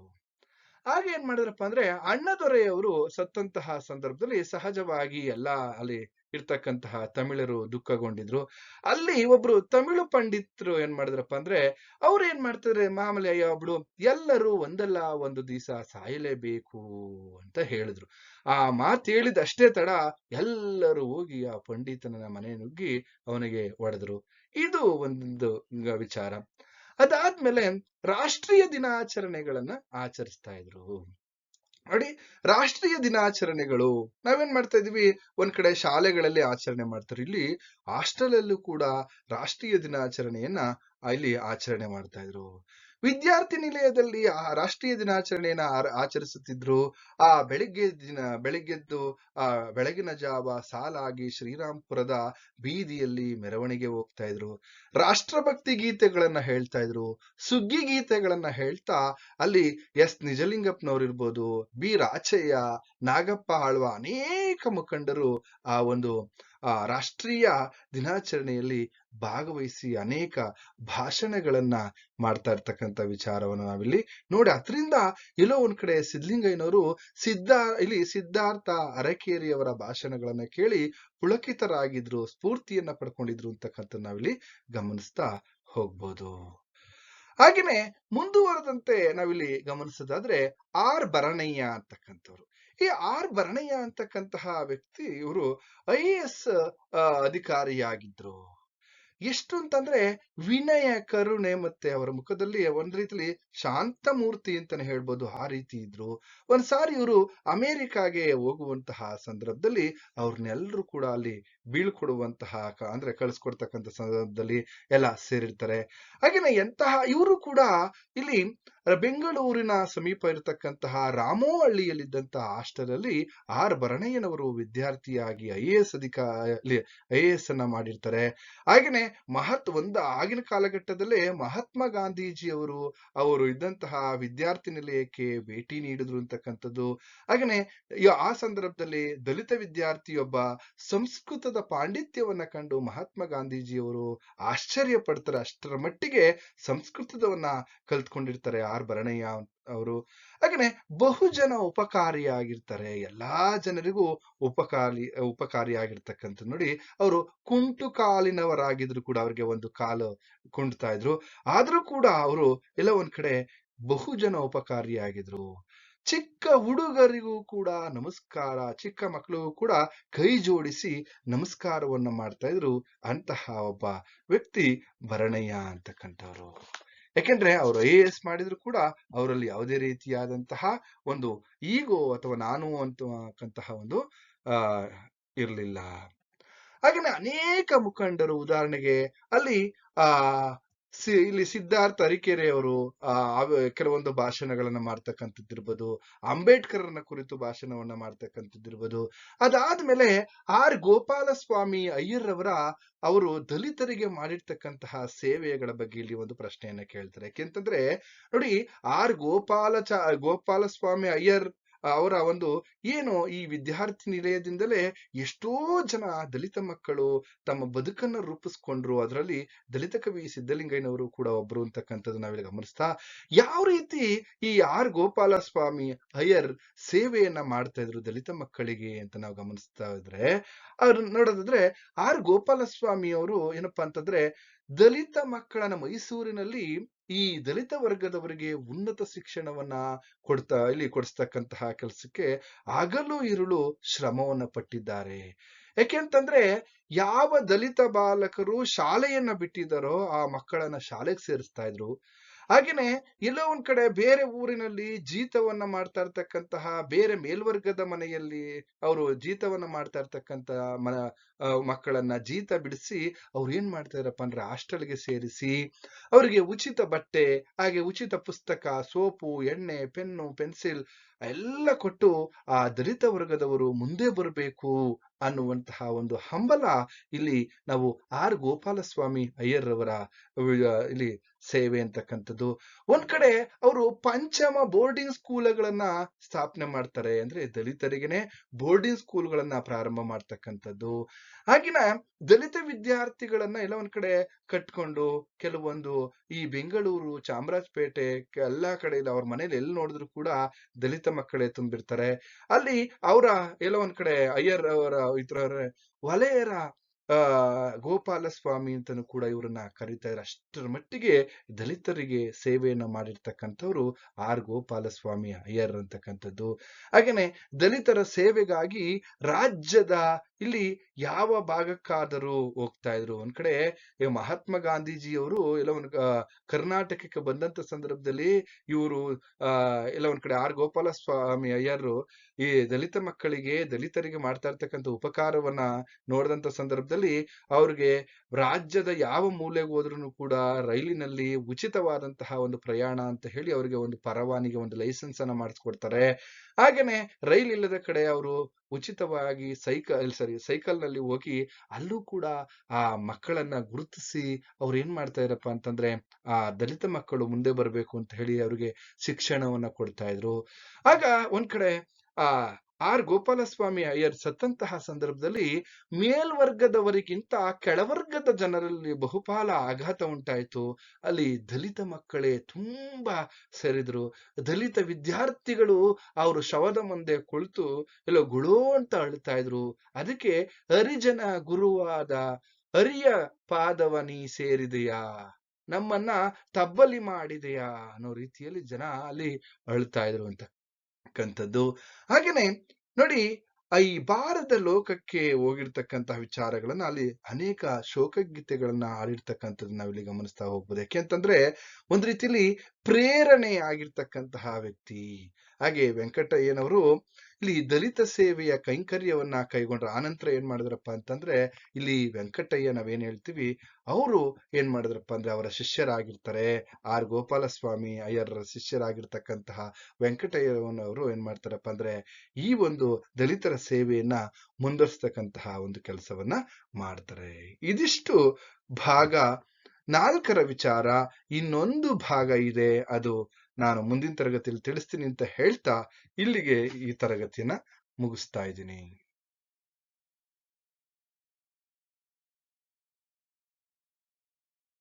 ಆಗ ಏನ್ ಮಾಡಿದ್ರಪ್ಪ ಅಂದ್ರೆ ಅಣ್ಣದೊರೆಯವರು ಸತ್ತಂತಹ ಸಂದರ್ಭದಲ್ಲಿ ಸಹಜವಾಗಿ ಎಲ್ಲ ಅಲ್ಲಿ ಇರ್ತಕ್ಕಂತಹ ತಮಿಳರು ದುಃಖಗೊಂಡಿದ್ರು. ಅಲ್ಲಿ ಒಬ್ರು ತಮಿಳು ಪಂಡಿತರು ಏನ್ ಮಾಡಿದ್ರಪ್ಪ ಅಂದ್ರೆ ಅವ್ರು ಏನ್ ಮಾಡ್ತಿದ್ರೆ ಮಾಮೂಲಿ ಅಯ್ಯೋ ಬಿಡು, ಎಲ್ಲರೂ ಒಂದಲ್ಲ ಒಂದು ದಿವಸ ಸಾಯಲೇಬೇಕು ಅಂತ ಹೇಳಿದ್ರು. ಆ ಮಾತು ಹೇಳಿದ ಅಷ್ಟೇ ತಡ ಎಲ್ಲರೂ ಹೋಗಿ ಆ ಪಂಡಿತನ ಮನೆ ನುಗ್ಗಿ ಅವನಿಗೆ ಹೊಡೆದ್ರು. ಇದು ಒಂದು ವಿಚಾರ. ಅದಾದ್ಮೇಲೆ ರಾಷ್ಟ್ರೀಯ ದಿನಾಚರಣೆಗಳನ್ನ ಆಚರಿಸ್ತಾ ಇದ್ರು. ನೋಡಿ, ರಾಷ್ಟ್ರೀಯ ದಿನಾಚರಣೆಗಳು ನಾವೇನ್ ಮಾಡ್ತಾ ಇದೀವಿ, ಒಂದ್ ಕಡೆ ಶಾಲೆಗಳಲ್ಲಿ ಆಚರಣೆ ಮಾಡ್ತಾರೆ. ಇಲ್ಲಿ ಹಾಸ್ಟೆಲ್ ಅಲ್ಲೂ ಕೂಡ ರಾಷ್ಟ್ರೀಯ ದಿನಾಚರಣೆಯನ್ನ ಇಲ್ಲಿ ಆಚರಣೆ ಮಾಡ್ತಾ ಇದ್ರು. ವಿದ್ಯಾರ್ಥಿ ನಿಲಯದಲ್ಲಿ ಆ ರಾಷ್ಟ್ರೀಯ ದಿನಾಚರಣೆಯನ್ನ ಆಚರಿಸುತ್ತಿದ್ರು. ಬೆಳಿಗ್ಗೆದ್ದು ಬೆಳಗಿನ ಜಾವ ಸಾಲಾಗಿ ಶ್ರೀರಾಮ್ಪುರದ ಬೀದಿಯಲ್ಲಿ ಮೆರವಣಿಗೆ ಹೋಗ್ತಾ ಇದ್ರು. ರಾಷ್ಟ್ರಭಕ್ತಿ ಗೀತೆಗಳನ್ನ ಹೇಳ್ತಾ ಇದ್ರು. ಸುಗ್ಗಿ ಗೀತೆಗಳನ್ನ ಹೇಳ್ತಾ ಅಲ್ಲಿ ಎಸ್ ನಿಜಲಿಂಗಪ್ಪನವ್ರು ಇರ್ಬೋದು, ಬಿ ರಾಚಯ್ಯ, ನಾಗಪ್ಪ ಆಳ್ವ ಅನೇಕ ಮುಖಂಡರು ಆ ಒಂದು ರಾಷ್ಟ್ರೀಯ ದಿನಾಚರಣೆಯಲ್ಲಿ ಭಾಗವಹಿಸಿ ಅನೇಕ ಭಾಷಣಗಳನ್ನ ಮಾಡ್ತಾ ಇರ್ತಕ್ಕಂಥ ವಿಚಾರವನ್ನು ನಾವಿಲ್ಲಿ ನೋಡಿ. ಅದರಿಂದ ಎಲ್ಲೋ ಒಂದ್ ಕಡೆ ಸಿದ್ಧಲಿಂಗಯ್ಯನವರು ಸಿದ್ಧಾರ್ಥ ಅರಕೇರಿಯವರ ಭಾಷಣಗಳನ್ನ ಕೇಳಿ ಪುಳಕಿತರಾಗಿದ್ರು, ಸ್ಫೂರ್ತಿಯನ್ನ ಪಡ್ಕೊಂಡಿದ್ರು ಅಂತಕ್ಕಂಥ ನಾವಿಲ್ಲಿ ಗಮನಿಸ್ತಾ ಹೋಗ್ಬೋದು. ಹಾಗೇನೆ ಮುಂದುವರೆದಂತೆ ನಾವಿಲ್ಲಿ ಗಮನಿಸೋದಾದ್ರೆ ಆರ್ ಭರಣಯ್ಯ ಅಂತಕ್ಕಂಥವ್ರು. ಈ ಆರ್ ಭರಣಯ್ಯ ಅಂತಕ್ಕಂತಹ ವ್ಯಕ್ತಿ ಇವರು IAS ಅಧಿಕಾರಿಯಾಗಿದ್ರು. ಎಷ್ಟು ಅಂತಂದ್ರೆ ವಿನಯ, ಕರುಣೆ, ಮತ್ತೆ ಅವರ ಮುಖದಲ್ಲಿ ಒಂದ್ ರೀತಿಲಿ ಶಾಂತ ಮೂರ್ತಿ ಅಂತಾನೆ ಹೇಳ್ಬೋದು, ಆ ರೀತಿ ಇದ್ರು. ಒಂದ್ಸಾರಿ ಇವರು ಅಮೆರಿಕಾಗೆ ಹೋಗುವಂತಹ ಸಂದರ್ಭದಲ್ಲಿ ಅವ್ರನ್ನೆಲ್ಲರೂ ಕೂಡ ಅಲ್ಲಿ ಬೀಳ್ಕೊಡುವಂತಹ ಅಂದ್ರೆ ಕಳಿಸ್ಕೊಡ್ತಕ್ಕಂಥ ಸಂದರ್ಭದಲ್ಲಿ ಎಲ್ಲ ಸೇರಿರ್ತಾರೆ. ಹಾಗೇನೆ ಎಂತಹ ಇವರು ಕೂಡ ಇಲ್ಲಿ ಬೆಂಗಳೂರಿನ ಸಮೀಪ ಇರತಕ್ಕಂತಹ ರಾಮೋಹಳ್ಳಿಯಲ್ಲಿದ್ದಂತಹ ಹಾಸ್ಟೆಲ್ ಅಲ್ಲಿ ಆರ್ ಭರಣಯ್ಯನವರು ವಿದ್ಯಾರ್ಥಿಯಾಗಿ ಐಎಎಸ್ ಅನ್ನ ಮಾಡಿರ್ತಾರೆ. ಹಾಗೇನೆ ಆಗಿನ ಕಾಲಘಟ್ಟದಲ್ಲೇ ಮಹಾತ್ಮ ಗಾಂಧೀಜಿ ಅವರು ಇದ್ದಂತಹ ವಿದ್ಯಾರ್ಥಿ ನಿಲಯಕ್ಕೆ ಭೇಟಿ ನೀಡಿದ್ರು ಅಂತಕ್ಕಂಥದ್ದು. ಹಾಗೇನೆ ಆ ಸಂದರ್ಭದಲ್ಲಿ ದಲಿತ ವಿದ್ಯಾರ್ಥಿಯೊಬ್ಬ ಸಂಸ್ಕೃತದ ಪಾಂಡಿತ್ಯವನ್ನ ಕಂಡು ಮಹಾತ್ಮ ಗಾಂಧೀಜಿಯವರು ಆಶ್ಚರ್ಯ ಪಡ್ತಾರೆ. ಅಷ್ಟರ ಮಟ್ಟಿಗೆ ಸಂಸ್ಕೃತವನ್ನ ಕಲ್ತ್ಕೊಂಡಿರ್ತಾರೆ ಆರ್ ಭರಣಯ್ಯ ಅವರು. ಹಾಗೇನೆ ಬಹುಜನ ಉಪಕಾರಿಯಾಗಿರ್ತಾರೆ, ಎಲ್ಲಾ ಜನರಿಗೂ ಉಪಕಾರಿಯಾಗಿರ್ತಕ್ಕಂಥ ನೋಡಿ. ಅವರು ಕುಂಟು ಕಾಲಿನವರಾಗಿದ್ರು ಕೂಡ, ಅವ್ರಿಗೆ ಒಂದು ಕಾಲು ಕುಂಟ್ತಾ ಇದ್ರು, ಆದ್ರೂ ಕೂಡ ಅವರು ಎಲ್ಲ ಒಂದ್ ಕಡೆ ಬಹುಜನ ಉಪಕಾರಿಯಾಗಿದ್ರು. ಚಿಕ್ಕ ಹುಡುಗರಿಗೂ ಕೂಡ ನಮಸ್ಕಾರ, ಚಿಕ್ಕ ಮಕ್ಕಳಿಗೂ ಕೂಡ ಕೈ ಜೋಡಿಸಿ ನಮಸ್ಕಾರವನ್ನ ಮಾಡ್ತಾ ಇದ್ರು ಅಂತಹ ಒಬ್ಬ ವ್ಯಕ್ತಿ ಭರಣಯ್ಯ ಅಂತಕ್ಕಂಥವ್ರು. ಯಾಕೆಂದ್ರೆ ಅವರು ಐಎಎಸ್ ಮಾಡಿದ್ರು ಕೂಡ ಅವರಲ್ಲಿ ಯಾವುದೇ ರೀತಿಯಾದಂತಹ ಒಂದು ಈಗೋ ಅಥವಾ ನಾನು ಅಂತಕ್ಕಂತಹ ಒಂದು ಇರ್ಲಿಲ್ಲ. ಹಾಗೇನೆ ಅನೇಕ ಮುಖಂಡರು, ಉದಾಹರಣೆಗೆ ಅಲ್ಲಿ ಇಲ್ಲಿ ಸಿದ್ಧಾರ್ಥ ಅರಿಕೆರೆಯವರು ಕೆಲವೊಂದು ಭಾಷಣಗಳನ್ನ ಮಾಡ್ತಕ್ಕಂಥದ್ದಿರ್ಬೋದು, ಅಂಬೇಡ್ಕರ್ನ ಕುರಿತು ಭಾಷಣವನ್ನ ಮಾಡ್ತಕ್ಕಂಥದ್ದಿರ್ಬೋದು. ಅದಾದ್ಮೇಲೆ ಆರ್ ಗೋಪಾಲಸ್ವಾಮಿ ಅಯ್ಯರ್ ಅವರು ದಲಿತರಿಗೆ ಮಾಡಿರ್ತಕ್ಕಂತಹ ಸೇವೆಗಳ ಬಗ್ಗೆ ಇಲ್ಲಿ ಒಂದು ಪ್ರಶ್ನೆಯನ್ನ ಕೇಳ್ತಾರೆ. ಯಾಕೆಂತಂದ್ರೆ ನೋಡಿ, ಆರ್ ಗೋಪಾಲಸ್ವಾಮಿ ಅಯ್ಯರ್ ಅವರ ಒಂದು ಏನು ಈ ವಿದ್ಯಾರ್ಥಿ ನಿಲಯದಿಂದಲೇ ಎಷ್ಟೋ ಜನ ದಲಿತ ಮಕ್ಕಳು ತಮ್ಮ ಬದುಕನ್ನ ರೂಪಿಸ್ಕೊಂಡ್ರು. ಅದರಲ್ಲಿ ದಲಿತ ಕವಿ ಸಿದ್ದಲಿಂಗಯ್ಯನವರು ಕೂಡ ಒಬ್ರು ಅಂತಕ್ಕಂಥದ್ದು ನಾವಿಲ್ಲಿ ಗಮನಿಸ್ತಾ, ಯಾವ ರೀತಿ ಈ ಆರ್ ಗೋಪಾಲಸ್ವಾಮಿ ಅಯ್ಯರ್ ಸೇವೆಯನ್ನ ಮಾಡ್ತಾ ಇದ್ರು ದಲಿತ ಮಕ್ಕಳಿಗೆ ಅಂತ ನಾವು ಗಮನಿಸ್ತಾ ಇದ್ರೆ, ಅವ್ರು ನೋಡೋದಾದ್ರೆ ಆರ್ ಗೋಪಾಲಸ್ವಾಮಿ ಅವರು ಏನಪ್ಪಾ ಅಂತಂದ್ರೆ ದಲಿತ ಮಕ್ಕಳನ್ನ ಮೈಸೂರಿನಲ್ಲಿ ಈ ದಲಿತ ವರ್ಗದವರಿಗೆ ಉನ್ನತ ಶಿಕ್ಷಣವನ್ನ ಕೊಡಿಸ್ತಕ್ಕಂತಹ ಕೆಲಸಕ್ಕೆ ಹಗಲು ಇರುಳು ಶ್ರಮವನ್ನ ಪಟ್ಟಿದ್ದಾರೆ. ಯಾಕೆಂತಂದ್ರೆ ಯಾವ ದಲಿತ ಬಾಲಕರು ಶಾಲೆಯನ್ನ ಬಿಟ್ಟಿದ್ದಾರೋ ಆ ಮಕ್ಕಳನ್ನ ಶಾಲೆಗೆ ಸೇರಿಸ್ತಾ ಇದ್ರು. ಹಾಗೇನೆ ಎಲ್ಲೋ ಒಂದ್ ಕಡೆ ಬೇರೆ ಊರಿನಲ್ಲಿ ಜೀತವನ್ನ ಮಾಡ್ತಾ ಇರ್ತಕ್ಕಂತಹ ಬೇರೆ ಮೇಲ್ವರ್ಗದ ಮನೆಯಲ್ಲಿ ಅವರು ಜೀತವನ್ನ ಮಾಡ್ತಾ ಇರ್ತಕ್ಕಂತ ಮಕ್ಕಳನ್ನ ಜೀತ ಬಿಡಿಸಿ ಅವ್ರು ಏನ್ ಮಾಡ್ತಾ ಇರಪ್ಪ ಅಂದ್ರೆ ಹಾಸ್ಟೆಲ್ಗೆ ಸೇರಿಸಿ ಅವರಿಗೆ ಉಚಿತ ಬಟ್ಟೆ, ಹಾಗೆ ಉಚಿತ ಪುಸ್ತಕ, ಸೋಪು, ಎಣ್ಣೆ, ಪೆನ್ನು, ಪೆನ್ಸಿಲ್ ಎಲ್ಲ ಕೊಟ್ಟು ಆ ದಲಿತ ವರ್ಗದವರು ಮುಂದೆ ಬರಬೇಕು ಅನ್ನುವಂತಹ ಒಂದು ಹಂಬಲ ಇಲ್ಲಿ ನಾವು ಆರ್ ಗೋಪಾಲಸ್ವಾಮಿ ಅಯ್ಯರ್ ಅವರ ಇಲ್ಲಿ ಸೇವೆ ಅಂತಕ್ಕಂಥದ್ದು. ಒಂದ್ ಕಡೆ ಅವರು ಪಂಚಮ ಬೋರ್ಡಿಂಗ್ ಸ್ಕೂಲ್ಗಳನ್ನ ಸ್ಥಾಪನೆ ಮಾಡ್ತಾರೆ, ಅಂದ್ರೆ ದಲಿತರಿಗೆನೆ ಬೋರ್ಡಿಂಗ್ ಸ್ಕೂಲ್ಗಳನ್ನ ಪ್ರಾರಂಭ ಮಾಡ್ತಕ್ಕಂಥದ್ದು. ಹಾಗಿನ ದಲಿತ ವಿದ್ಯಾರ್ಥಿಗಳನ್ನ ಎಲ್ಲ ಒಂದ್ ಕಡೆ ಕಟ್ಕೊಂಡು ಕೆಲವೊಂದು ಈ ಬೆಂಗಳೂರು, ಚಾಮರಾಜಪೇಟೆ ಎಲ್ಲಾ ಕಡೆ ಅವ್ರ ಮನೇಲಿ ಎಲ್ಲಿ ನೋಡಿದ್ರು ಕೂಡ ದಲಿತ ಮಕ್ಕಳೇ ತುಂಬಿರ್ತಾರೆ. ಅಲ್ಲಿ ಅವರ ಎಲ್ಲ ಒಂದ್ ಕಡೆ ಅಯ್ಯರ್ ಅವರ ವಲಯರ ಗೋಪಾಲಸ್ವಾಮಿ ಅಂತನೂ ಕೂಡ ಇವ್ರನ್ನ ಕರೀತಾ ಇದ್ದಾರೆ. ಅಷ್ಟರ ಮಟ್ಟಿಗೆ ದಲಿತರಿಗೆ ಸೇವೆಯನ್ನ ಮಾಡಿರ್ತಕ್ಕಂಥವ್ರು ಆರ್ ಗೋಪಾಲಸ್ವಾಮಿ ಅಯ್ಯರ್ ಅಂತಕ್ಕಂಥದ್ದು. ಹಾಗೇನೆ ದಲಿತರ ಸೇವೆಗಾಗಿ ರಾಜ್ಯದ ಇಲ್ಲಿ ಯಾವ ಭಾಗಕ್ಕಾದರೂ ಹೋಗ್ತಾ ಇದ್ರು. ಒಂದ್ ಕಡೆ ಮಹಾತ್ಮ ಗಾಂಧೀಜಿಯವರು ಎಲ್ಲ ಒಂದ್ ಕರ್ನಾಟಕಕ್ಕೆ ಬಂದಂತ ಸಂದರ್ಭದಲ್ಲಿ ಇವರು ಎಲ್ಲ ಒಂದ್ ಕಡೆ ಆರ್ ಗೋಪಾಲಸ್ವಾಮಿ ಅಯ್ಯರ್ ಈ ದಲಿತ ಮಕ್ಕಳಿಗೆ, ದಲಿತರಿಗೆ ಮಾಡ್ತಾ ಇರ್ತಕ್ಕಂಥ ಉಪಕಾರವನ್ನ ನೋಡಿದಂತ ಸಂದರ್ಭದಲ್ಲಿ ಅವ್ರಿಗೆ ರಾಜ್ಯದ ಯಾವ ಮೂಲೆಗೆ ಹೋದ್ರೂ ಕೂಡ ರೈಲಿನಲ್ಲಿ ಉಚಿತವಾದಂತಹ ಒಂದು ಪ್ರಯಾಣ ಅಂತ ಹೇಳಿ ಅವರಿಗೆ ಒಂದು ಪರವಾನಿಗೆ, ಒಂದು ಲೈಸೆನ್ಸ್ ಅನ್ನ ಮಾಡಿಸ್ಕೊಡ್ತಾರೆ. ಹಾಗೇನೆ ರೈಲ್ ಇಲ್ಲದ ಕಡೆ ಅವರು ಉಚಿತವಾಗಿ ಸೈಕಲ್ ನಲ್ಲಿ ಹೋಗಿ ಅಲ್ಲೂ ಕೂಡ ಆ ಮಕ್ಕಳನ್ನ ಗುರುತಿಸಿ ಅವ್ರು ಏನ್ ಮಾಡ್ತಾ ಇರಪ್ಪ ಅಂತಂದ್ರೆ ಆ ದಲಿತ ಮಕ್ಕಳು ಮುಂದೆ ಬರ್ಬೇಕು ಅಂತ ಹೇಳಿ ಅವ್ರಿಗೆ ಶಿಕ್ಷಣವನ್ನ ಕೊಡ್ತಾ ಇದ್ರು. ಆಗ ಒಂದ್ ಕಡೆ ಆರ್ ಗೋಪಾಲಸ್ವಾಮಿ ಅಯ್ಯರ್ ಸತ್ತಂತಹ ಸಂದರ್ಭದಲ್ಲಿ ಮೇಲ್ವರ್ಗದವರಿಗಿಂತ ಕೆಳವರ್ಗದ ಜನರಲ್ಲಿ ಬಹುಪಾಲ ಆಘಾತ ಉಂಟಾಯ್ತು. ಅಲ್ಲಿ ದಲಿತ ಮಕ್ಕಳೇ ತುಂಬಾ ಸೇರಿದ್ರು. ದಲಿತ ವಿದ್ಯಾರ್ಥಿಗಳು ಅವರು ಶವದ ಮುಂದೆ ಕುಳಿತು ಎಲ್ಲ ಗುಳೋ ಅಂತ ಅಳ್ತಾ ಇದ್ರು. ಅದಕ್ಕೆ ಹರಿಜನ ಗುರುವಾದ ಹರಿಯ ಪಾದವ ನೀ ಸೇರಿದೆಯಾ, ನಮ್ಮನ್ನ ತಬ್ಬಲಿ ಮಾಡಿದೆಯಾ ಅನ್ನೋ ರೀತಿಯಲ್ಲಿ ಜನ ಅಲ್ಲಿ ಅಳ್ತಾ ಇದ್ರು ಅಂತಕ್ಕಂಥದ್ದು. ಹಾಗೇನೆ ನೋಡಿ, ಈ ಭಾರತ ಲೋಕಕ್ಕೆ ಹೋಗಿರ್ತಕ್ಕಂತಹ ವಿಚಾರಗಳನ್ನ ಅಲ್ಲಿ ಅನೇಕ ಶೋಕಗೀತೆಗಳನ್ನ ಹಾಡಿರ್ತಕ್ಕಂಥದ್ದು ನಾವಿಲ್ಲಿ ಗಮನಿಸ್ತಾ ಹೋಗ್ಬೋದು. ಯಾಕೆಂತಂದ್ರೆ ಒಂದ್ ರೀತಿಲಿ ಪ್ರೇರಣೆ ಆಗಿರ್ತಕ್ಕಂತಹ ವ್ಯಕ್ತಿ. ಹಾಗೆ ವೆಂಕಟಯ್ಯನವರು ಇಲ್ಲಿ ದಲಿತ ಸೇವೆಯ ಕೈಂಕರ್ಯವನ್ನ ಕೈಗೊಂಡ್ರು. ಆನಂತರ ಏನ್ ಮಾಡಿದ್ರಪ್ಪ ಅಂತಂದ್ರೆ ಇಲ್ಲಿ ವೆಂಕಟಯ್ಯ ನಾವೇನ್ ಹೇಳ್ತೀವಿ, ಅವರು ಏನ್ ಮಾಡಿದ್ರಪ್ಪ ಅಂದ್ರೆ ಅವರ ಶಿಷ್ಯರಾಗಿರ್ತಾರೆ. ಆರ್ ಗೋಪಾಲಸ್ವಾಮಿ ಅಯ್ಯರ ಶಿಷ್ಯರಾಗಿರ್ತಕ್ಕಂತಹ ವೆಂಕಟಯ್ಯನವರು ಏನ್ ಮಾಡ್ತಾರಪ್ಪ ಅಂದ್ರೆ ಈ ಒಂದು ದಲಿತರ ಸೇವೆಯನ್ನ ಮುಂದುವರಿಸ್ತಕ್ಕಂತಹ ಒಂದು ಕೆಲಸವನ್ನ ಮಾಡ್ತಾರೆ. ಇದಿಷ್ಟು ಭಾಗ 4ರ ವಿಚಾರ. ಇನ್ನೊಂದು ಭಾಗ ಇದೆ, ಅದು ನಾನು ಮುಂದಿನ ತರಗತಿಯಲ್ಲಿ ತಿಳಿಸ್ತೀನಿ ಅಂತ ಹೇಳ್ತಾ ಇಲ್ಲಿಗೆ ಈ ತರಗತಿಯನ್ನ ಮುಗಿಸ್ತಾ ಇದ್ದೀನಿ.